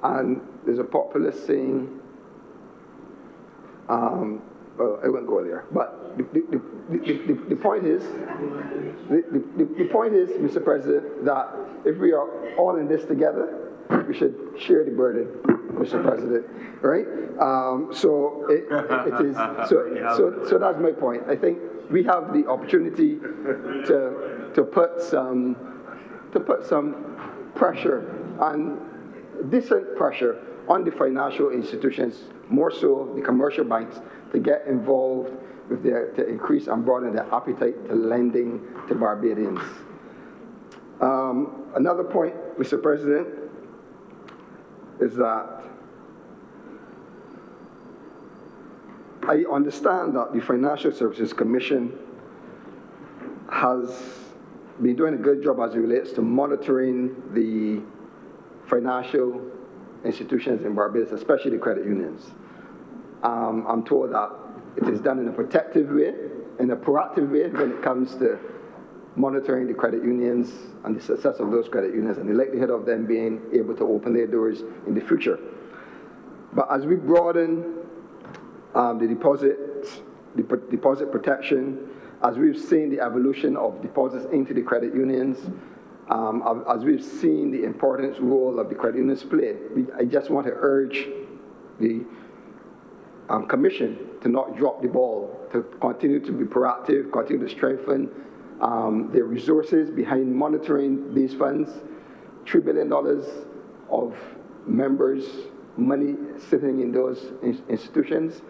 and there's a populist saying, well, I won't go there, but the point is, Mr. President, that if we are all in this together, we should share the burden, Mr. President, right? So that's my point. I think we have the opportunity to put some pressure, and decent pressure, on the financial institutions, more so the commercial banks, to get involved with to increase and broaden their appetite to lending to Barbadians. Another point, Mr. President, is that I understand that the Financial Services Commission has been doing a good job as it relates to monitoring the financial institutions in Barbados, especially the credit unions. I'm told that it is done in a protective way, in a proactive way when it comes to monitoring the credit unions and the success of those credit unions and the likelihood of them being able to open their doors in the future. But as we broaden the deposit protection, as we've seen the evolution of deposits into the credit unions, as we've seen the important role of the credit unions play, I just want to urge the Commission to not drop the ball, to continue to be proactive, continue to strengthen their resources behind monitoring these funds. $3 billion of members' money sitting in those institutions,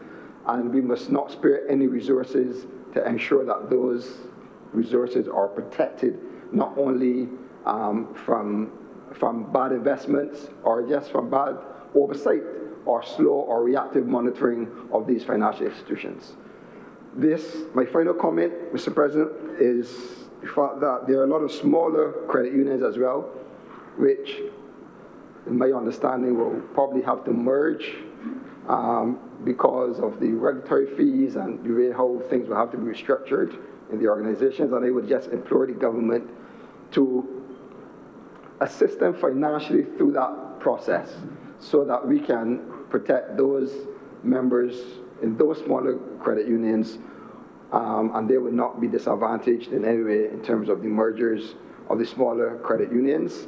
and we must not spare any resources to ensure that those resources are protected, not only from bad investments or just from bad oversight or slow or reactive monitoring of these financial institutions. My final comment, Mr. President, is the fact that there are a lot of smaller credit unions as well, which, in my understanding, will probably have to merge because of the regulatory fees and the way how things will have to be restructured in the organizations, and I would just implore the government to assist them financially through that process so that we can protect those members in those smaller credit unions and they will not be disadvantaged in any way in terms of the mergers of the smaller credit unions,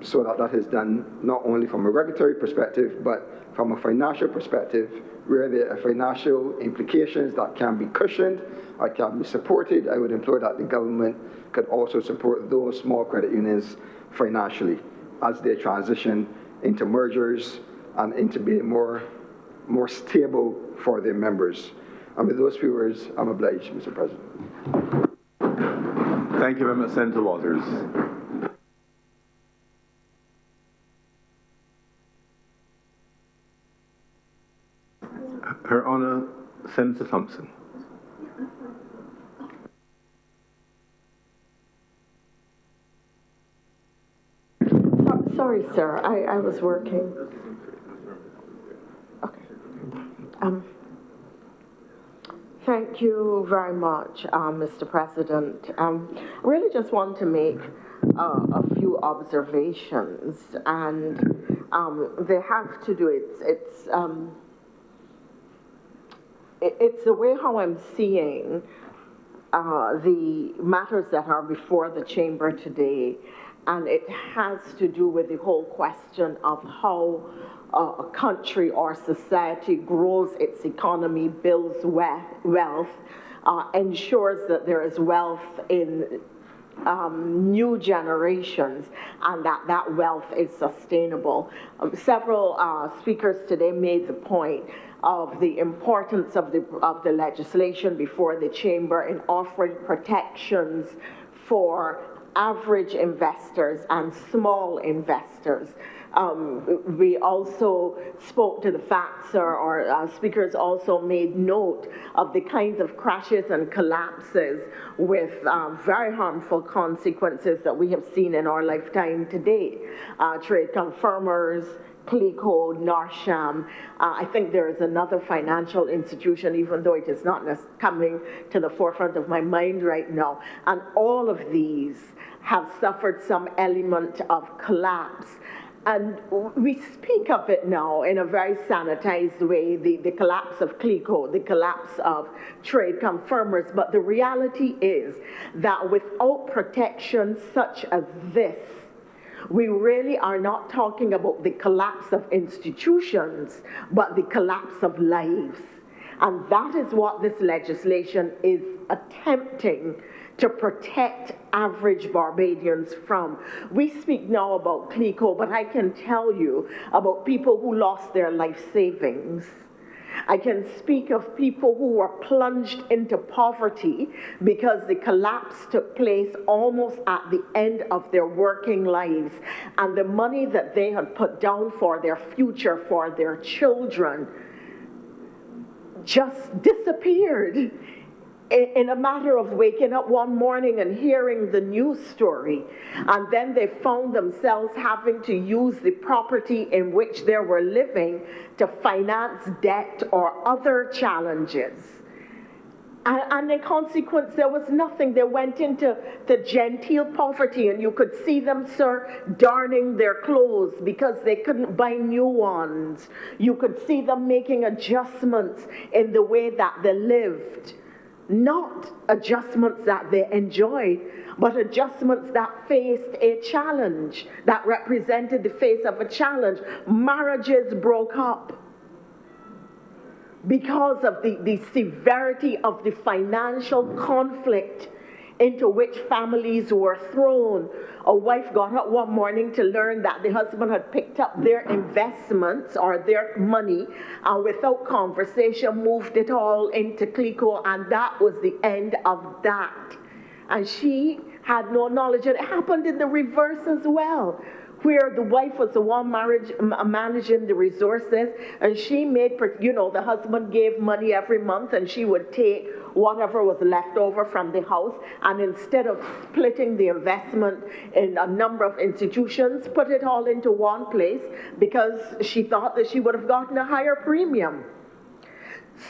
so that is done not only from a regulatory perspective, but from a financial perspective, where there are financial implications that can be cushioned or can be supported. I would implore that the government could also support those small credit unions financially as they transition into mergers and into being more stable for their members. And with those few words, I'm obliged, Mr. President. Thank you very much, Senator Walters. Her Honour, Senator Thompson. Sorry, sir, I was working. Okay. Thank you very much, Mr. President. Really just want to make a few observations, and they have to do, it's the way how I'm seeing the matters that are before the chamber today, and it has to do with the whole question of how a country or society grows its economy, builds wealth, ensures that there is wealth in new generations, and that wealth is sustainable. Several speakers today made the point of the importance of the legislation before the chamber in offering protections for average investors and small investors. We also spoke to the fact, sir, or speakers also made note of the kinds of crashes and collapses with very harmful consequences that we have seen in our lifetime today. Trade confirmers, CLICO, Norsham. I think there is another financial institution, even though it is not coming to the forefront of my mind right now. And all of these have suffered some element of collapse. And we speak of it now in a very sanitized way, the collapse of CLICO, the collapse of trade confirmers. But the reality is that without protection such as this, we really are not talking about the collapse of institutions, but the collapse of lives. And that is what this legislation is attempting to protect average Barbadians from. We speak now about CLICO, but I can tell you about people who lost their life savings. I can speak of people who were plunged into poverty because the collapse took place almost at the end of their working lives, and the money that they had put down for their future, for their children, just disappeared in a matter of waking up one morning and hearing the news story. And then they found themselves having to use the property in which they were living to finance debt or other challenges. And in consequence, there was nothing. They went into the genteel poverty, and you could see them, sir, darning their clothes because they couldn't buy new ones. You could see them making adjustments in the way that they lived. Not adjustments that they enjoyed, but adjustments that faced a challenge, that represented the face of a challenge. Marriages broke up because of the severity of the financial conflict into which families were thrown. A wife got up one morning to learn that the husband had picked up their investments or their money and without conversation moved it all into Clico, and that was the end of that. And she had no knowledge. And it happened in the reverse as well, where the wife was the one managing the resources, and she made, the husband gave money every month, and she would take whatever was left over from the house, and instead of splitting the investment in a number of institutions, put it all into one place because she thought that she would have gotten a higher premium.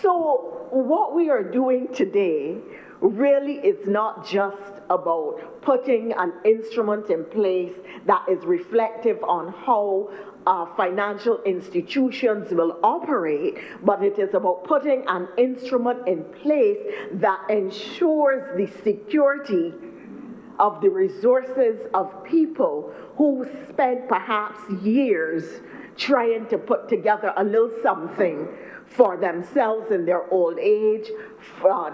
So what we are doing today really is not just about putting an instrument in place that is reflective on how financial institutions will operate, but it is about putting an instrument in place that ensures the security of the resources of people who spend perhaps years trying to put together a little something for themselves in their old age,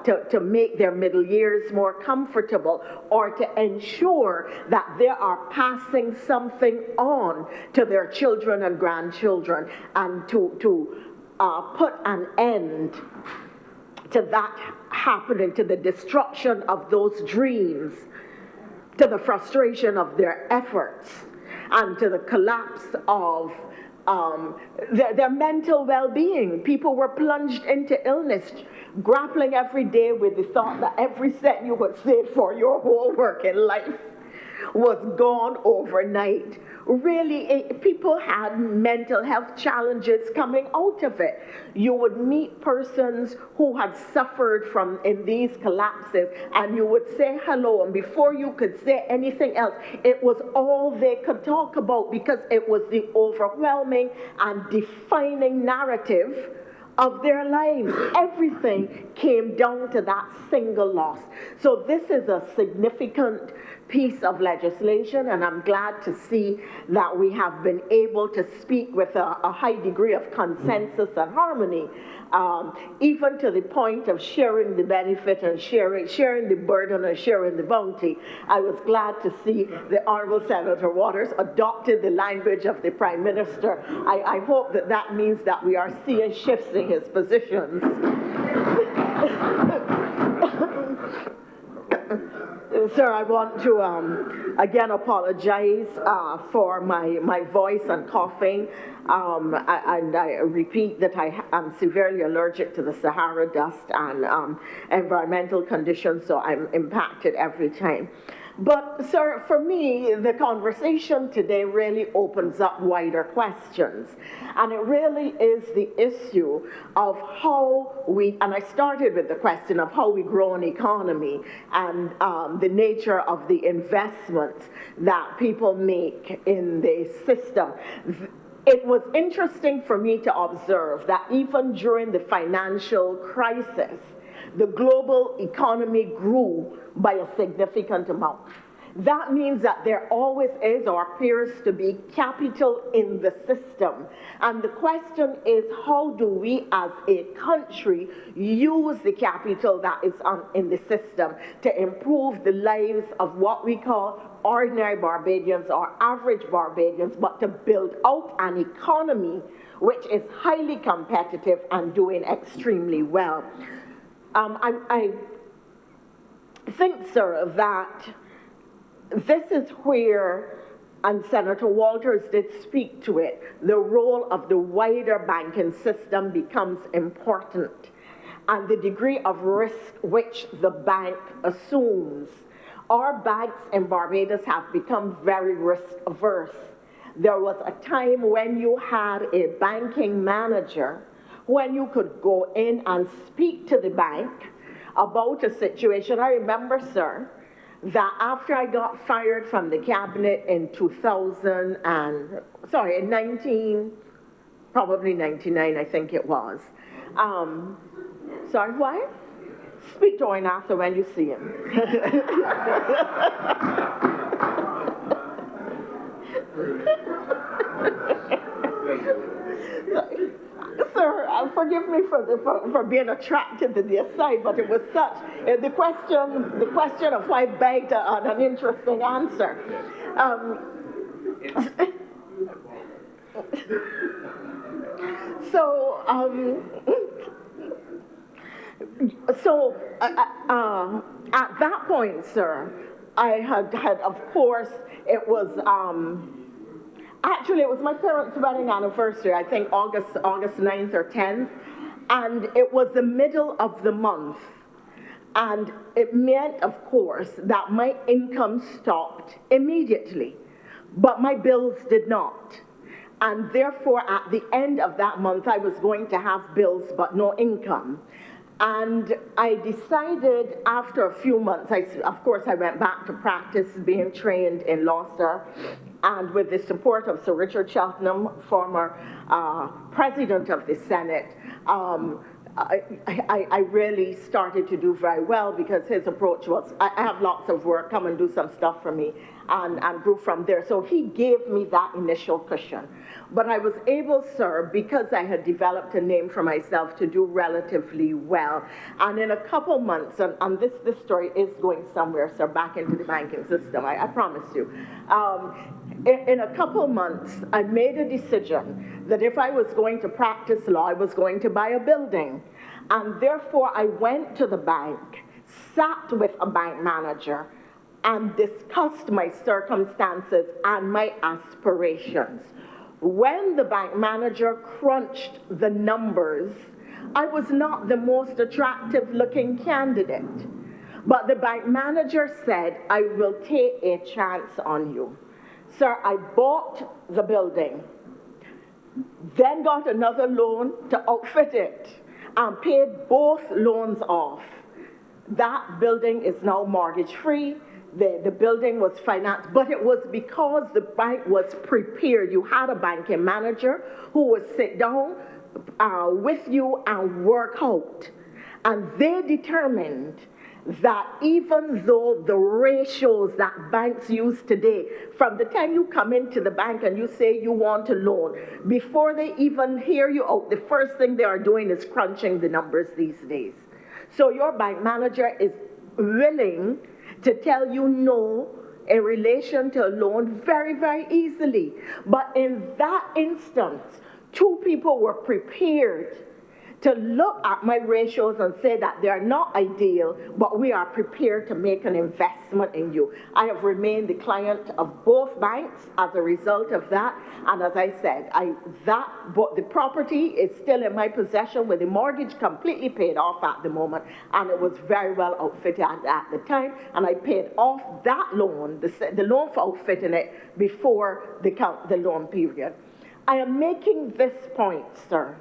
to make their middle years more comfortable, or to ensure that they are passing something on to their children and grandchildren, and to put an end to that happening, to the destruction of those dreams, to the frustration of their efforts, and to the collapse of their mental well-being. People were plunged into illness, grappling every day with the thought that every cent you would save for your whole working life was gone overnight. Really, people had mental health challenges coming out of it. You would meet persons who had suffered from in these collapses, and you would say hello, and before you could say anything else, it was all they could talk about because it was the overwhelming and defining narrative of their lives. Everything came down to that single loss. So this is a significant piece of legislation, and I'm glad to see that we have been able to speak with a high degree of consensus and harmony, even to the point of sharing the benefit and sharing the burden and sharing the bounty. I was glad to see the Honourable Senator Waters adopted the language of the Prime Minister. I hope that that means that we are seeing shifts in his positions. Sir, I want to again apologize for my voice and coughing, and I repeat that I am severely allergic to the Sahara dust and environmental conditions, so I'm impacted every time. But, sir, for me, the conversation today really opens up wider questions. And it really is the issue of how we, and I started with the question of how we grow an economy and the nature of the investments that people make in the system. It was interesting for me to observe that even during the financial crisis, the global economy grew by a significant amount. That means that there always is or appears to be capital in the system. And the question is, how do we as a country use the capital that is in the system to improve the lives of what we call ordinary Barbadians or average Barbadians, but to build out an economy which is highly competitive and doing extremely well. I think, sir, that this is where, and Senator Walters did speak to it, the role of the wider banking system becomes important, and the degree of risk which the bank assumes. Our banks in Barbados have become very risk averse. There was a time when you had a banking manager when you could go in and speak to the bank about a situation. I remember, sir, that after I got fired from the cabinet in 99, I think it was. Sorry, what? Speak to him after when you see him. Sir, forgive me for being attracted to the aside, but it was such the question of why begged an interesting answer. So at that point, sir, I had of course, it was actually, it was my parents' wedding anniversary, I think August 9th or 10th, and it was the middle of the month. And it meant, of course, that my income stopped immediately, but my bills did not. And therefore, at the end of that month, I was going to have bills but no income. And I decided after a few months, of course, I went back to practice being trained in law, sir, and with the support of Sir Richard Cheltenham, former president of the Senate, I really started to do very well because his approach was, I have lots of work, come and do some stuff for me, and grew from there. So he gave me that initial cushion. But I was able, sir, because I had developed a name for myself, to do relatively well. And in a couple months, and this story is going somewhere, sir, back into the banking system, I promise you. In a couple months, I made a decision that if I was going to practice law, I was going to buy a building. And therefore, I went to the bank, sat with a bank manager, and discussed my circumstances and my aspirations. When the bank manager crunched the numbers, I was not the most attractive looking candidate. But the bank manager said, I will take a chance on you. Sir, I bought the building, then got another loan to outfit it, and paid both loans off. That building is now mortgage-free. The building was financed, but it was because the bank was prepared. You had a banking manager who would sit down with you and work out. And they determined that even though the ratios that banks use today, from the time you come into the bank and you say you want a loan, before they even hear you out, the first thing they are doing is crunching the numbers these days. So your bank manager is willing to tell you no in relation to a loan very, very easily. But in that instance, two people were prepared to look at my ratios and say that they are not ideal, but we are prepared to make an investment in you. I have remained the client of both banks as a result of that. And as I said, the property is still in my possession with the mortgage completely paid off at the moment. And it was very well outfitted at the time. And I paid off that loan, the loan for outfitting it, before the loan period. I am making this point, sir,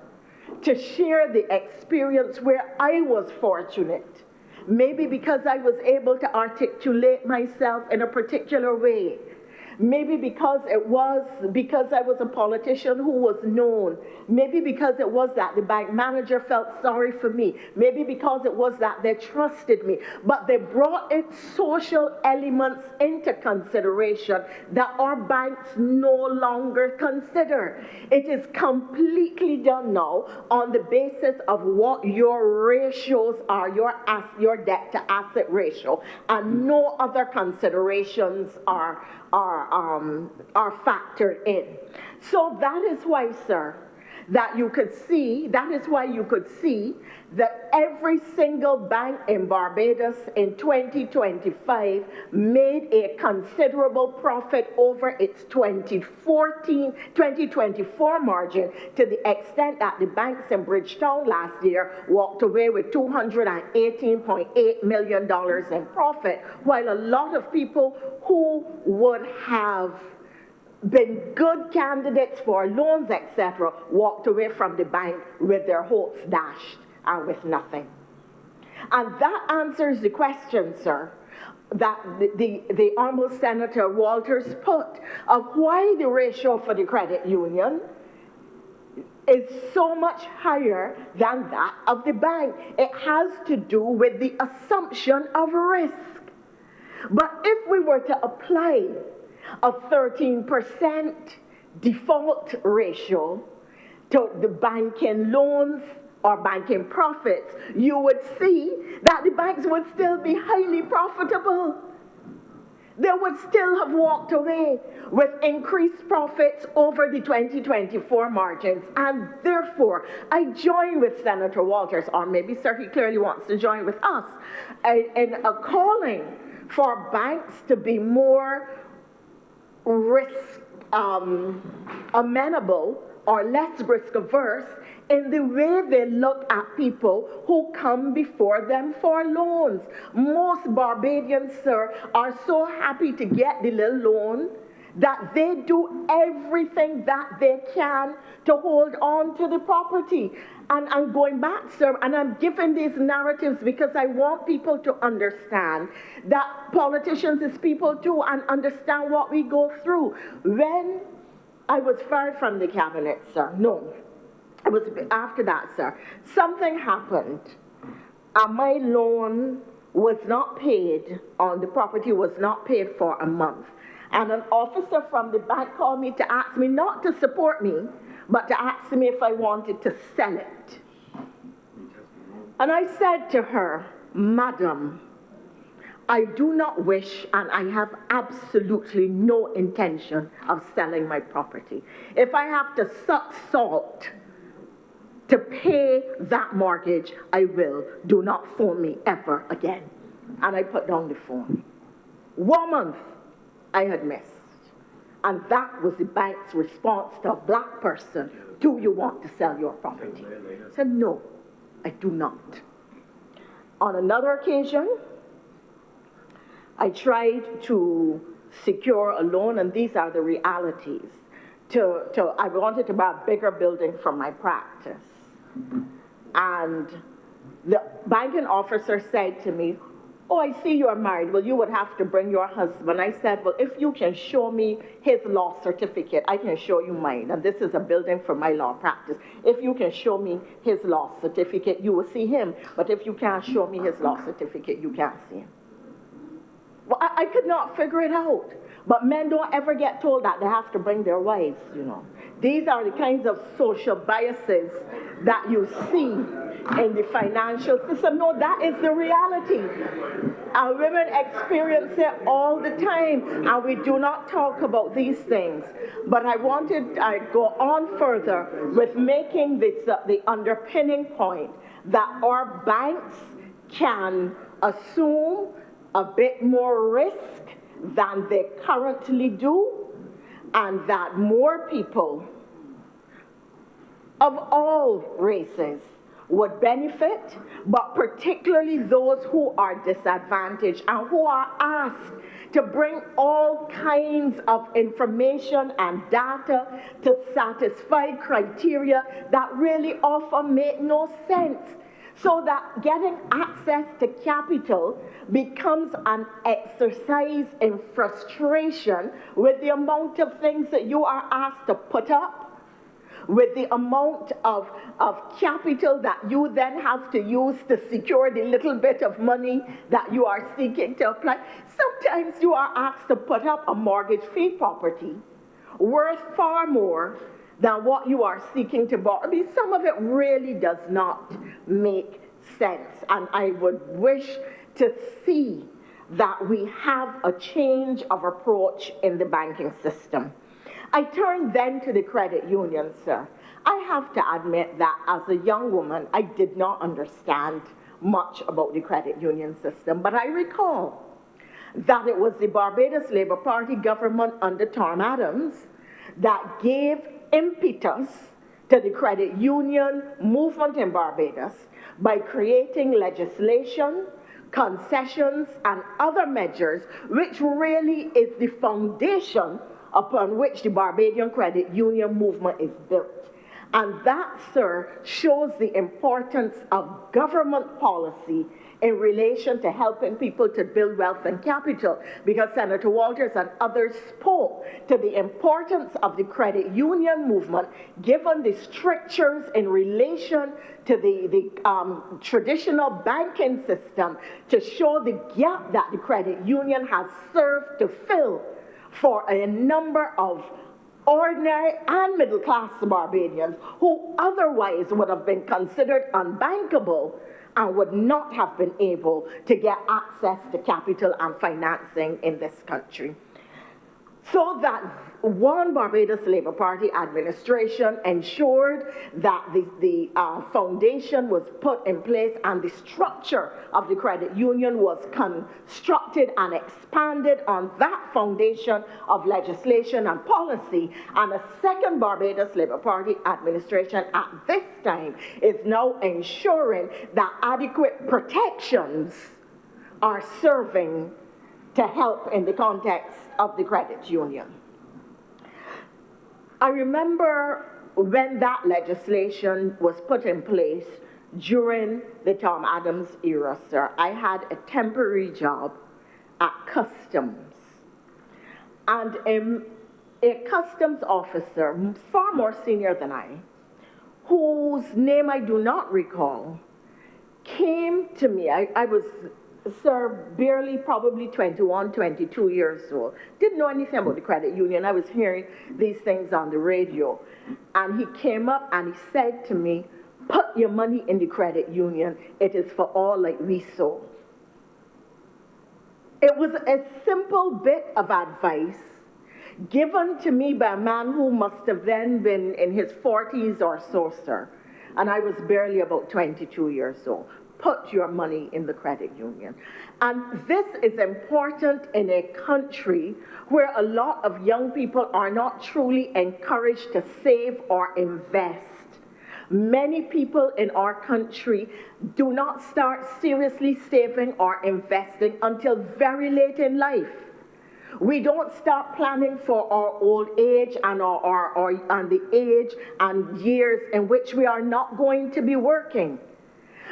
to share the experience where I was fortunate, maybe because I was able to articulate myself in a particular way, maybe because I was a politician who was known, maybe because it was that the bank manager felt sorry for me, maybe because it was that they trusted me, but they brought its social elements into consideration that our banks no longer consider. It is completely done now on the basis of what your ratios are, your debt to asset ratio, and no other considerations are factored in. So that is why, sir, that you could see that every single bank in Barbados in 2025 made a considerable profit over its 2024 margin, to the extent that the banks in Bridgetown last year walked away with $218.8 million in profit, while a lot of people who would have been good candidates for loans, etc., walked away from the bank with their hopes dashed and with nothing. And that answers the question, sir, that the Honourable Senator Walters put of why the ratio for the credit union is so much higher than that of the bank. It has to do with the assumption of risk. But if we were to apply a 13% default ratio to the banking loans or banking profits, you would see that the banks would still be highly profitable. They would still have walked away with increased profits over the 2024 margins. And therefore, I join with Senator Walters, or maybe Sir, he clearly wants to join with us, in a calling for banks to be more risk amenable or less risk averse in the way they look at people who come before them for loans. Most Barbadians, sir, are so happy to get the little loan that they do everything that they can to hold on to the property. And I'm going back, sir, and I'm giving these narratives because I want people to understand that politicians is people too and understand what we go through. When I was fired from the cabinet, sir, no, it was after that, sir, something happened. My loan was not paid on the property, was not paid for a month. And an officer from the bank called me to ask me not to support me, but to ask me if I wanted to sell it. And I said to her, Madam, I do not wish and I have absolutely no intention of selling my property. If I have to suck salt to pay that mortgage, I will. Do not phone me ever again. And I put down the phone. 1 month I had missed. And that was the bank's response to a black person. Do you want to sell your property? I said, no, I do not. On another occasion, I tried to secure a loan, and these are the realities. I wanted to buy a bigger building for my practice. And the banking officer said to me, oh, I see you're married. Well, you would have to bring your husband. I said, well, if you can show me his law certificate, I can show you mine. And this is a building for my law practice. If you can show me his law certificate, you will see him. But if you can't show me his law certificate, you can't see him. Well, I could not figure it out. But men don't ever get told that they have to bring their wives, you know. These are the kinds of social biases that you see in the financial system. No, that is the reality. Our women experience it all the time, and we do not talk about these things. But I go on further with making this the underpinning point that our banks can assume a bit more risk than they currently do, and that more people of all races would benefit, but particularly those who are disadvantaged and who are asked to bring all kinds of information and data to satisfy criteria that really often make no sense. So that getting access to capital becomes an exercise in frustration with the amount of things that you are asked to put up, with the amount of capital that you then have to use to secure the little bit of money that you are seeking to apply. Sometimes you are asked to put up a mortgage-free property worth far more than what you are seeking to borrow. I mean, some of it really does not make sense. And I would wish to see that we have a change of approach in the banking system. I turn then to the credit union, sir. I have to admit that as a young woman, I did not understand much about the credit union system, but I recall that it was the Barbados Labour Party government under Tom Adams that gave impetus to the credit union movement in Barbados by creating legislation, concessions, and other measures, which really is the foundation upon which the Barbadian credit union movement is built. And that, sir, shows the importance of government policy in relation to helping people to build wealth and capital, because Senator Walters and others spoke to the importance of the credit union movement, given the strictures in relation to the traditional banking system, to show the gap that the credit union has served to fill for a number of ordinary and middle-class Barbadians who otherwise would have been considered unbankable and would not have been able to get access to capital and financing in this country. So that one Barbados Labour Party administration ensured that the foundation was put in place and the structure of the credit union was constructed and expanded on that foundation of legislation and policy. And a second Barbados Labour Party administration at this time is now ensuring that adequate protections are serving to help in the context of the credit union. I remember when that legislation was put in place during the Tom Adams era, sir, I had a temporary job at Customs. And a customs officer, far more senior than I, whose name I do not recall, came to me. I was, sir, barely probably 21, 22 years old. Didn't know anything about the credit union. I was hearing these things on the radio. And he came up and he said to me, "Put your money in the credit union. It is for all like we sow." It was a simple bit of advice given to me by a man who must have then been in his 40s or so, sir. And I was barely about 22 years old. Put your money in the credit union. And this is important in a country where a lot of young people are not truly encouraged to save or invest. Many people in our country do not start seriously saving or investing until very late in life. We don't start planning for our old age and and the age and years in which we are not going to be working.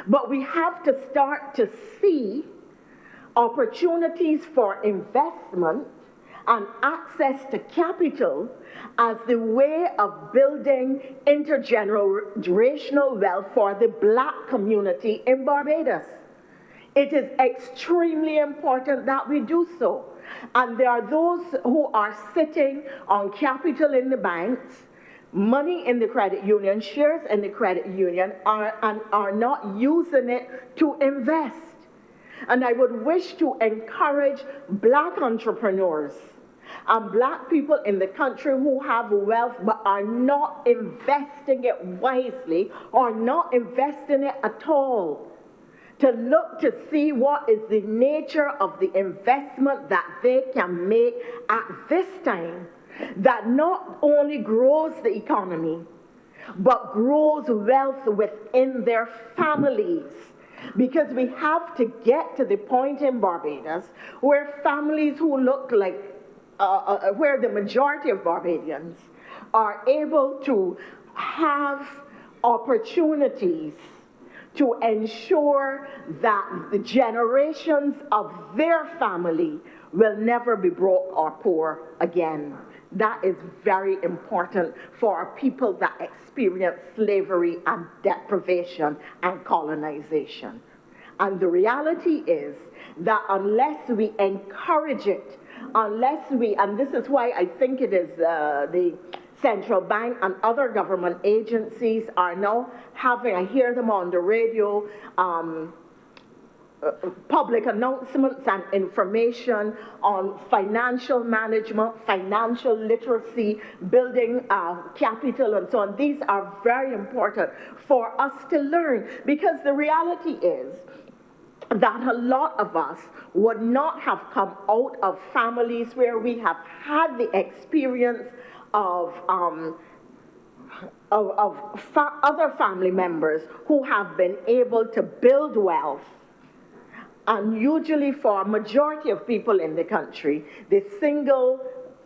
But we have to start to see opportunities for investment and access to capital as the way of building intergenerational wealth for the Black community in Barbados. It is extremely important that we do so. And there are those who are sitting on capital in the banks, money in the credit union, shares in the credit union, and are not using it to invest. And I would wish to encourage Black entrepreneurs and Black people in the country who have wealth but are not investing it wisely or not investing it at all, to look to see what is the nature of the investment that they can make at this time that not only grows the economy, but grows wealth within their families. Because we have to get to the point in Barbados where families who look like, where the majority of Barbadians are able to have opportunities to ensure that the generations of their family will never be broke or poor again. That is very important for people that experience slavery and deprivation and colonization. And the reality is that unless we encourage it, and this is why I think it is the central bank and other government agencies are now having, I hear them on the radio, public announcements and information on financial management, financial literacy, building capital and so on. These are very important for us to learn, because the reality is that a lot of us would not have come out of families where we have had the experience of other family members who have been able to build wealth. And usually for a majority of people in the country, the single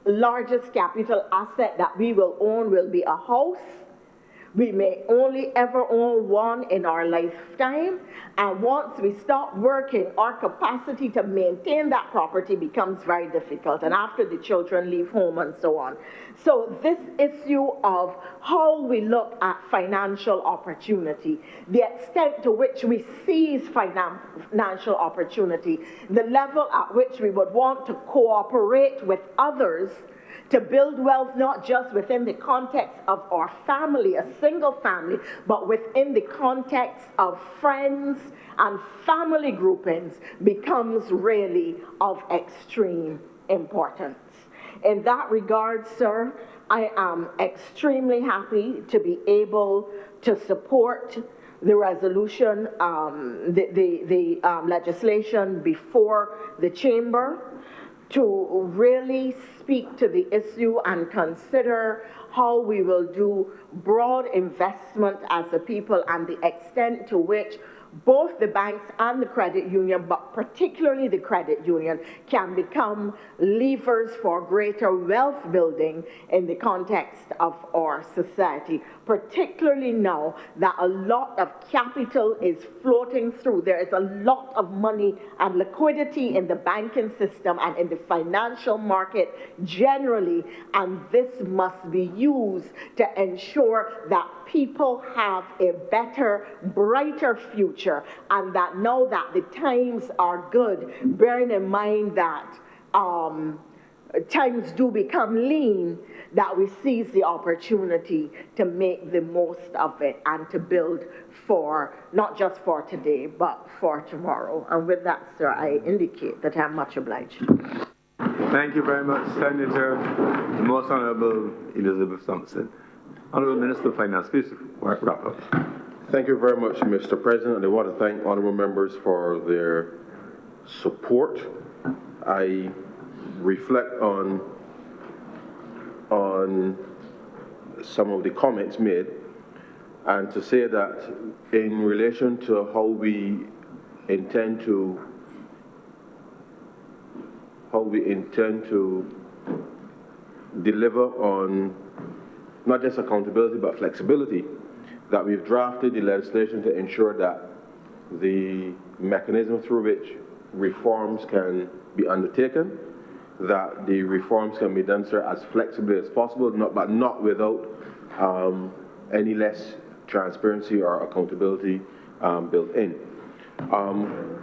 largest capital asset that we will own will be a house, We may only ever own one in our lifetime, and once we stop working, our capacity to maintain that property becomes very difficult, and after the children leave home and so on. So this issue of how we look at financial opportunity, the extent to which we seize financial opportunity, the level at which we would want to cooperate with others to build wealth, not just within the context of our family, a single family, but within the context of friends and family groupings, becomes really of extreme importance. In that regard, sir, I am extremely happy to be able to support the resolution, the legislation before the chamber, to really speak to the issue and consider how we will do broad investment as a people and the extent to which both the banks and the credit union, but particularly the credit union, can become levers for greater wealth building in the context of our society, particularly now that a lot of capital is floating through. There is a lot of money and liquidity in the banking system and in the financial market generally, and this must be used to ensure that people have a better, brighter future, and that now that the times are good, bearing in mind that times do become lean, that we seize the opportunity to make the most of it and to build for, not just for today, but for tomorrow. And with that, sir, I indicate that I'm much obliged. Thank you very much, Senator, the Most Honourable Elizabeth Thompson. Honourable Minister of Finance, please wrap up. Thank you very much, Mr. President, and I want to thank honourable members for their support. I reflect on some of the comments made, and to say that in relation to how we intend to deliver on not just accountability but flexibility, that we've drafted the legislation to ensure that the mechanism through which reforms can be undertaken, that the reforms can be done, sir, as flexibly as possible, but not without any less transparency or accountability built in.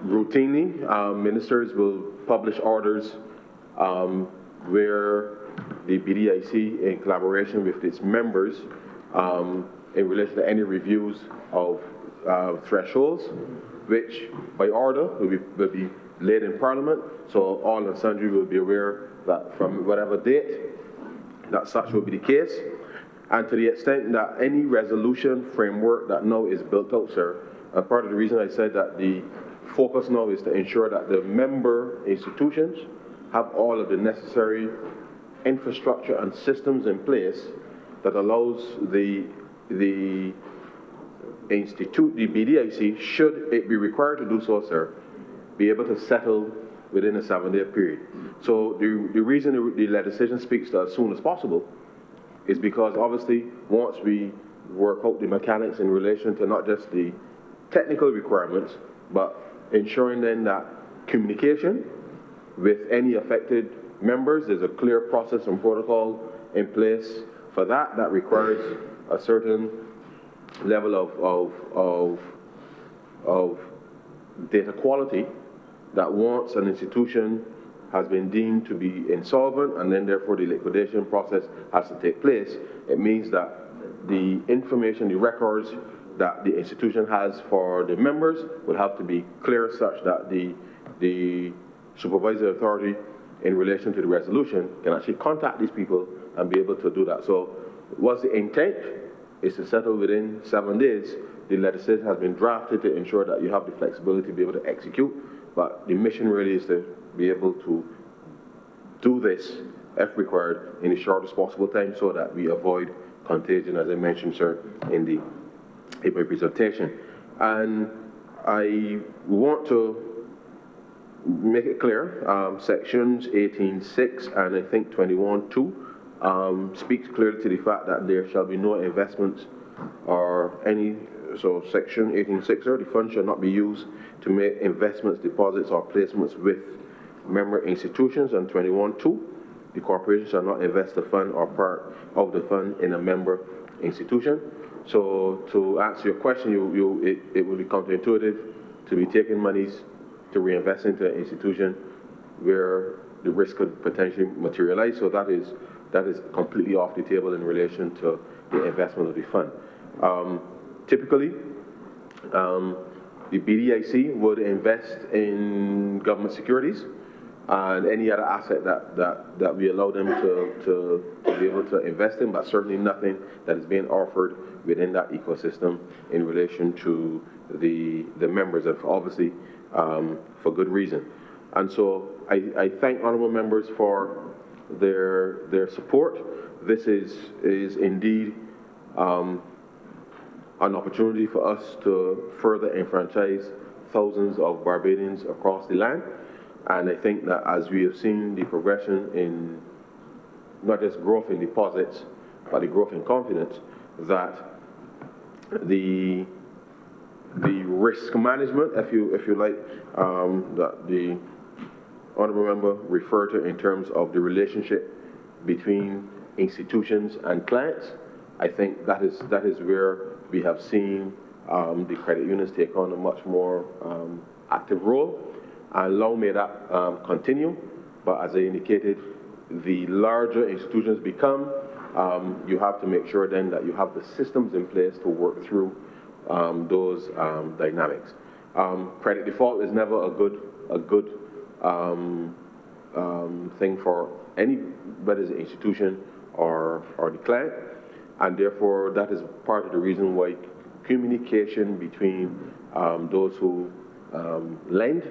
Routinely, ministers will publish orders where the BDIC, in collaboration with its members, in relation to any reviews of thresholds, which by order will be laid in Parliament, so all and sundry will be aware that from whatever date that such will be the case. And to the extent that any resolution framework that now is built out, sir, and part of the reason I said that the focus now is to ensure that the member institutions have all of the necessary infrastructure and systems in place that allows the institute, the BDIC, should it be required to do so, sir, be able to settle within a 7-day period. So the reason the legislation speaks to as soon as possible is because obviously once we work out the mechanics in relation to not just the technical requirements, but ensuring then that communication with any affected members, there's a clear process and protocol in place for that requires a certain level of data quality, that once an institution has been deemed to be insolvent and then therefore the liquidation process has to take place, it means that the information, the records that the institution has for the members will have to be clear, such that the supervisory authority in relation to the resolution can actually contact these people and be able to do that. So what's the intent is to settle within 7 days. The legislation has been drafted to ensure that you have the flexibility to be able to execute, but the mission really is to be able to do this, if required, in the shortest possible time so that we avoid contagion, as I mentioned, sir, in my presentation. And I want to make it clear, sections 18.6 and I think 21.2 speaks clearly to the fact that there shall be no investments or any, so section 18.6, the fund shall not be used to make investments, deposits, or placements with member institutions. And 21.2, the corporation shall not invest the fund or part of the fund in a member institution. So to answer your question, it would be counterintuitive to be taking monies to reinvest into an institution where the risk could potentially materialize. So that is completely off the table in relation to the investment of the fund. Typically, the BDIC would invest in government securities and any other asset that we allow them to be able to invest in, but certainly nothing that is being offered within that ecosystem in relation to the members, and obviously for good reason. And so I thank honourable members for their support. This is indeed an opportunity for us to further enfranchise thousands of Barbadians across the land. And I think that as we have seen the progression in not just growth in deposits, but the growth in confidence, that the risk management, if you like, that the honourable member referred to in terms of the relationship between institutions and clients, I think that is where we have seen the credit unions take on a much more active role. And long may that continue. But as I indicated, the larger institutions become, you have to make sure then that you have the systems in place to work through those dynamics. Credit default is never a good thing for any, whether it's an institution or the client, and therefore that is part of the reason why communication between those who lend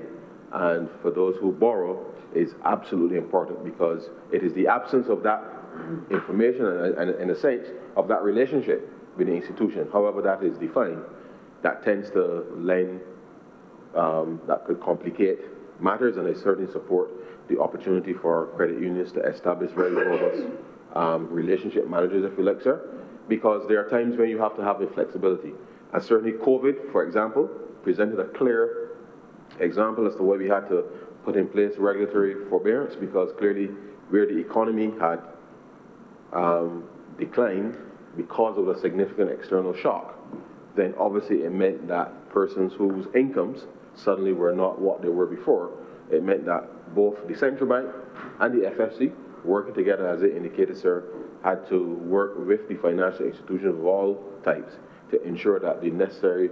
and for those who borrow is absolutely important, because it is the absence of that information and in a sense of that relationship with the institution, however that is defined, that tends to lend, that could complicate matters. And I certainly support the opportunity for credit unions to establish very robust relationship managers, if you like, sir, because there are times when you have to have the flexibility. And certainly COVID, for example, presented a clear example as to why we had to put in place regulatory forbearance, because clearly where the economy had declined because of a significant external shock, then obviously it meant that persons whose incomes suddenly were not what they were before, it meant that both the central bank and the FFC, working together, as it indicated, sir, had to work with the financial institutions of all types to ensure that the necessary,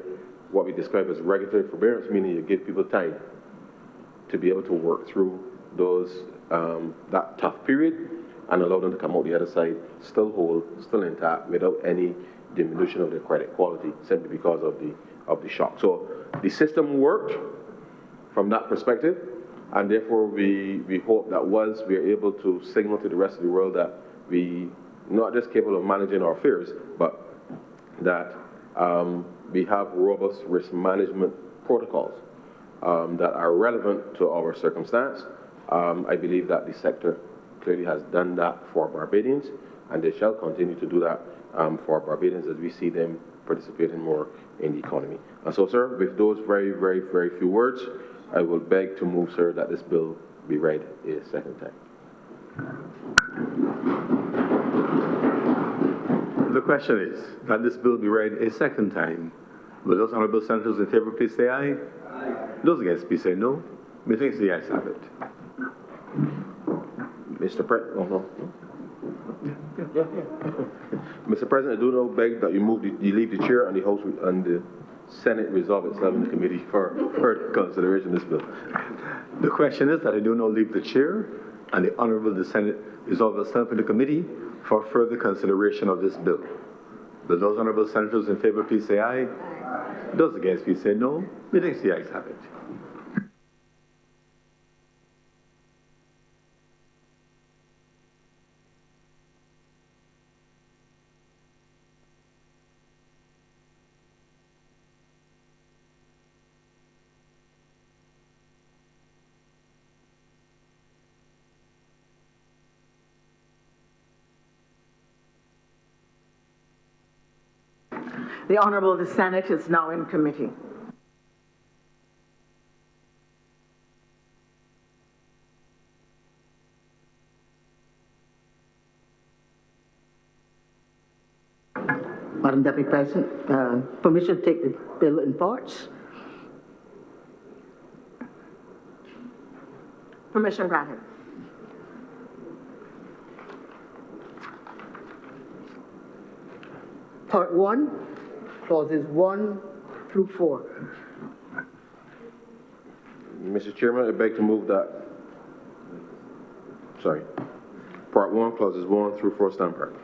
what we describe as regulatory forbearance, meaning you give people time to be able to work through those that tough period and allow them to come out the other side still whole, still intact, without any diminution of their credit quality, simply because of the shock. So the system worked from that perspective, and therefore we hope that once we are able to signal to the rest of the world that we not just capable of managing our fears, but that we have robust risk management protocols that are relevant to our circumstance. I believe that the sector clearly has done that for Barbadians, and they shall continue to do that for Barbadians as we see them participating more in the economy. And so, sir, with those very, very, very few words, I will beg to move, sir, that this bill be read a second time. The question is that this bill be read a second time. Will those honourable senators in favour please say aye? Aye. Those against please say no. Methinks the ayes have it. Mr. President, Mr. President, I do now beg that you leave the chair and the House and the Senate resolve itself in the committee for consideration of this bill. The question is that I do now leave the chair and the Honourable the Senate resolve itself in the committee for further consideration of this bill. Will those honourable senators in favour please say aye? Aye. Those against please say no. Methinks the ayes have it. The Honourable, the Senate is now in committee. Madam Deputy President, permission to take the bill in parts. Permission granted. Part 1, clauses 1 through 4. Mr. Chairman, I beg to move that, Part 1, clauses 1 through 4 stand part.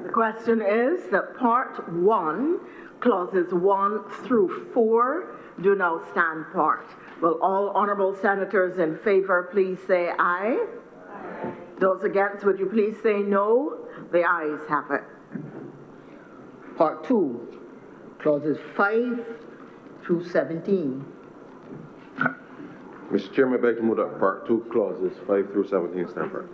The question is that Part 1, clauses 1 through 4 do now stand part. Will all honourable senators in favour please say aye? Aye. Those against, would you please say no? The ayes have it. Part 2, clauses 5 through 17. Mr. Chairman, I beg to move that Part 2, clauses 5 through 17 stand part.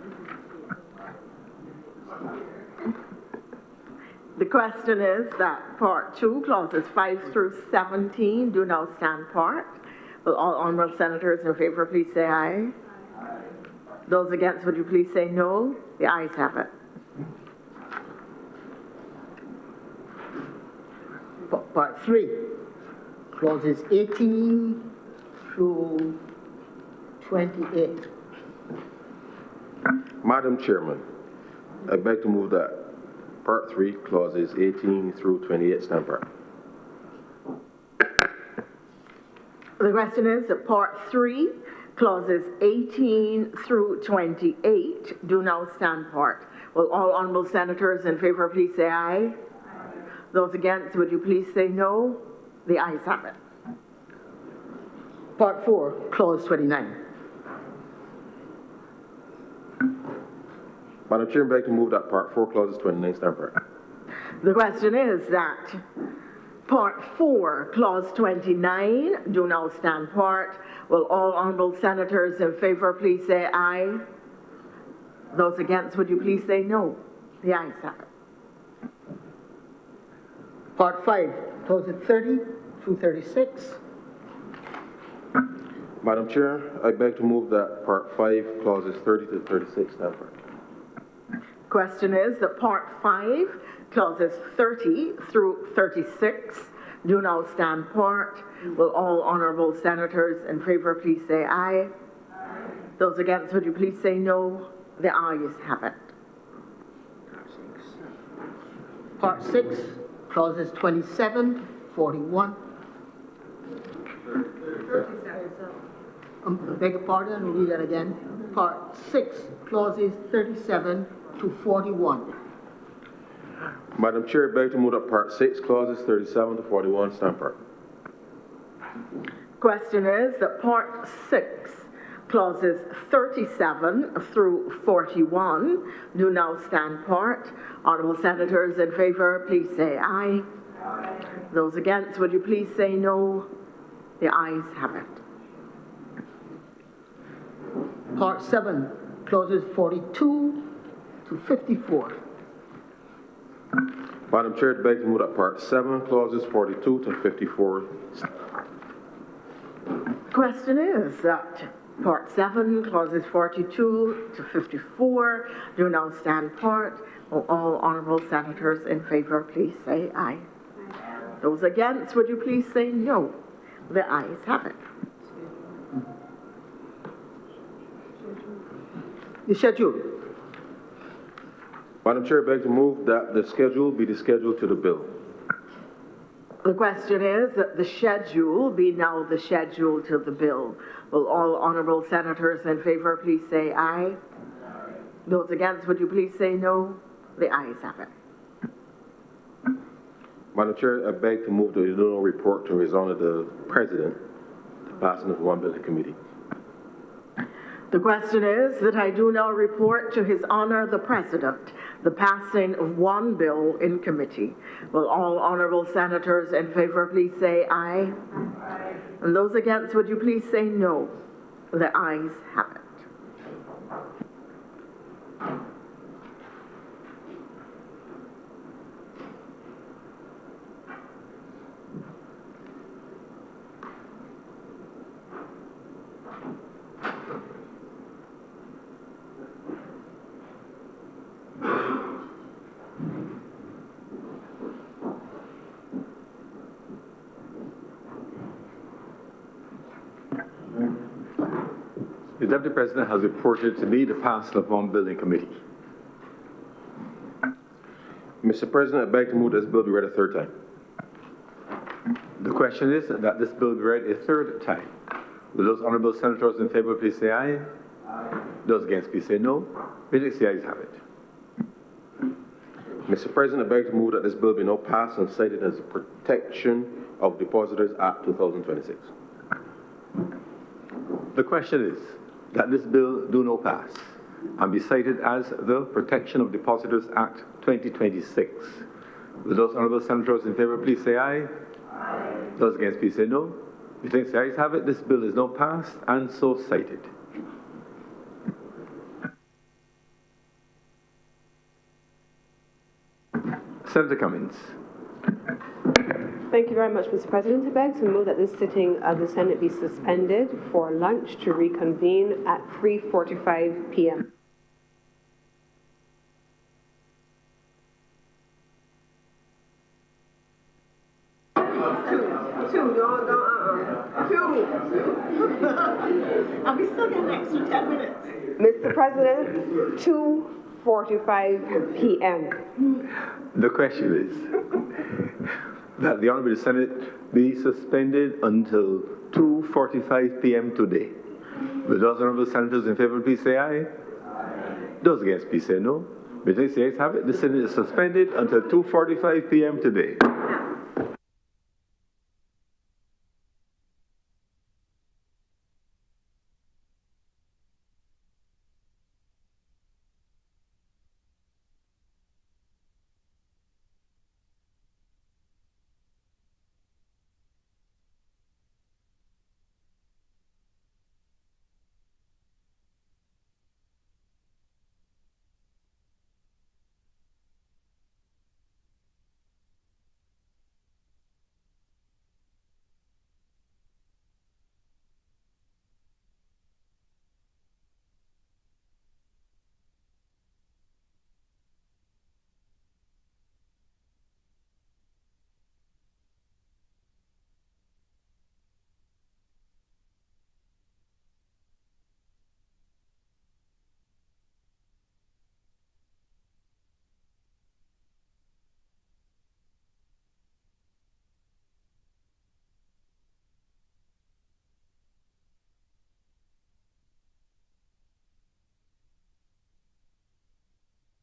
The question is that Part 2, clauses 5 through 17 do now stand part. Will all honourable senators in favour please say aye? Aye. Those against, would you please say no? The ayes have it. Part 3, clauses 18 through 28. Madam Chairman, I beg to move that Part 3, clauses 18 through 28 stand part. The question is that Part 3, clauses 18 through 28 do now stand part. Will all honourable senators in favour please say aye? Aye. Those against, would you please say no? The ayes have it. Part 4, clause 29. Madam Chairman, I beg to move that Part 4, clauses 29 stand part. The question is that Part 4, clause 29 do now stand part. Will all honourable senators in favour please say aye? Those against, would you please say no? The ayes have it. Part 5, clauses 30 through 36. Madam Chair, I beg to move that Part 5, clauses 30 to 36 stand part. Question is that Part 5, clauses 30 through 36 do now stand part. Will all honourable senators in favour please say aye? Aye. Those against, would you please say no? The ayes have it. Part 6, clauses 27 to 41. Beg your pardon, we'll read that again. Part 6, clauses 37 to 41. Madam Chair, I beg to move that Part 6, clauses 37 to 41 stand part. Question is that Part 6, clauses 37 through 41 do now stand part. Honourable senators in favour, please say aye. Aye. Those against, would you please say no? The ayes have it. Part 7, clauses 42 to 54. Madam Chair, I beg to move that Part 7, clauses 42 to 54. Question is that Part 7, clauses 42 to 54 do now stand part. Will all honourable senators in favour please say aye? Aye. Those against, would you please say no? The ayes have it. The schedule. Madam Chair, I beg to move that the schedule be the schedule to the bill. The question is that the schedule be now the schedule to the bill. Will all honourable senators in favour please say aye? Aye. Those against, would you please say no? The ayes have it. Madam Chair, I beg to move the annual report to His Honour the President, the passing of one bill in committee. The question is that I do now report to His Honour the President the passing of one bill in committee. Will all honourable senators in favour please say aye? Aye. And those against, would you please say no? The ayes have it. Deputy President has reported to me the passing of one bill in committee. Mr. President, I beg to move this bill be read a third time. The question is that this bill be read a third time. Will those honourable senators in favour please say aye? Aye. Those against please say no. Majority ayes have it. Mr. President, I beg to move that this bill be now passed and cited as the Protection of Depositors Act 2026. The question is that this bill do no pass and be cited as the Protection of Depositors Act 2026. Will those honourable senators in favour please say aye? Aye. Those against please say no. Majority ayes have it. This bill is now passed and so cited. Senator Cummings. Thank you very much, Mr. President. I beg to move that this sitting of the Senate be suspended for lunch to reconvene at 3:45 p.m. And we still get an extra 10 minutes. Mr. President, 2:45 p.m. The question is that the Honourable Senate be suspended until 2:45 p.m. today. Will those honourable senators in favour please say aye? Aye. Those against please say no. Majority ayes have it. The Senate is suspended until 2:45 p.m. today.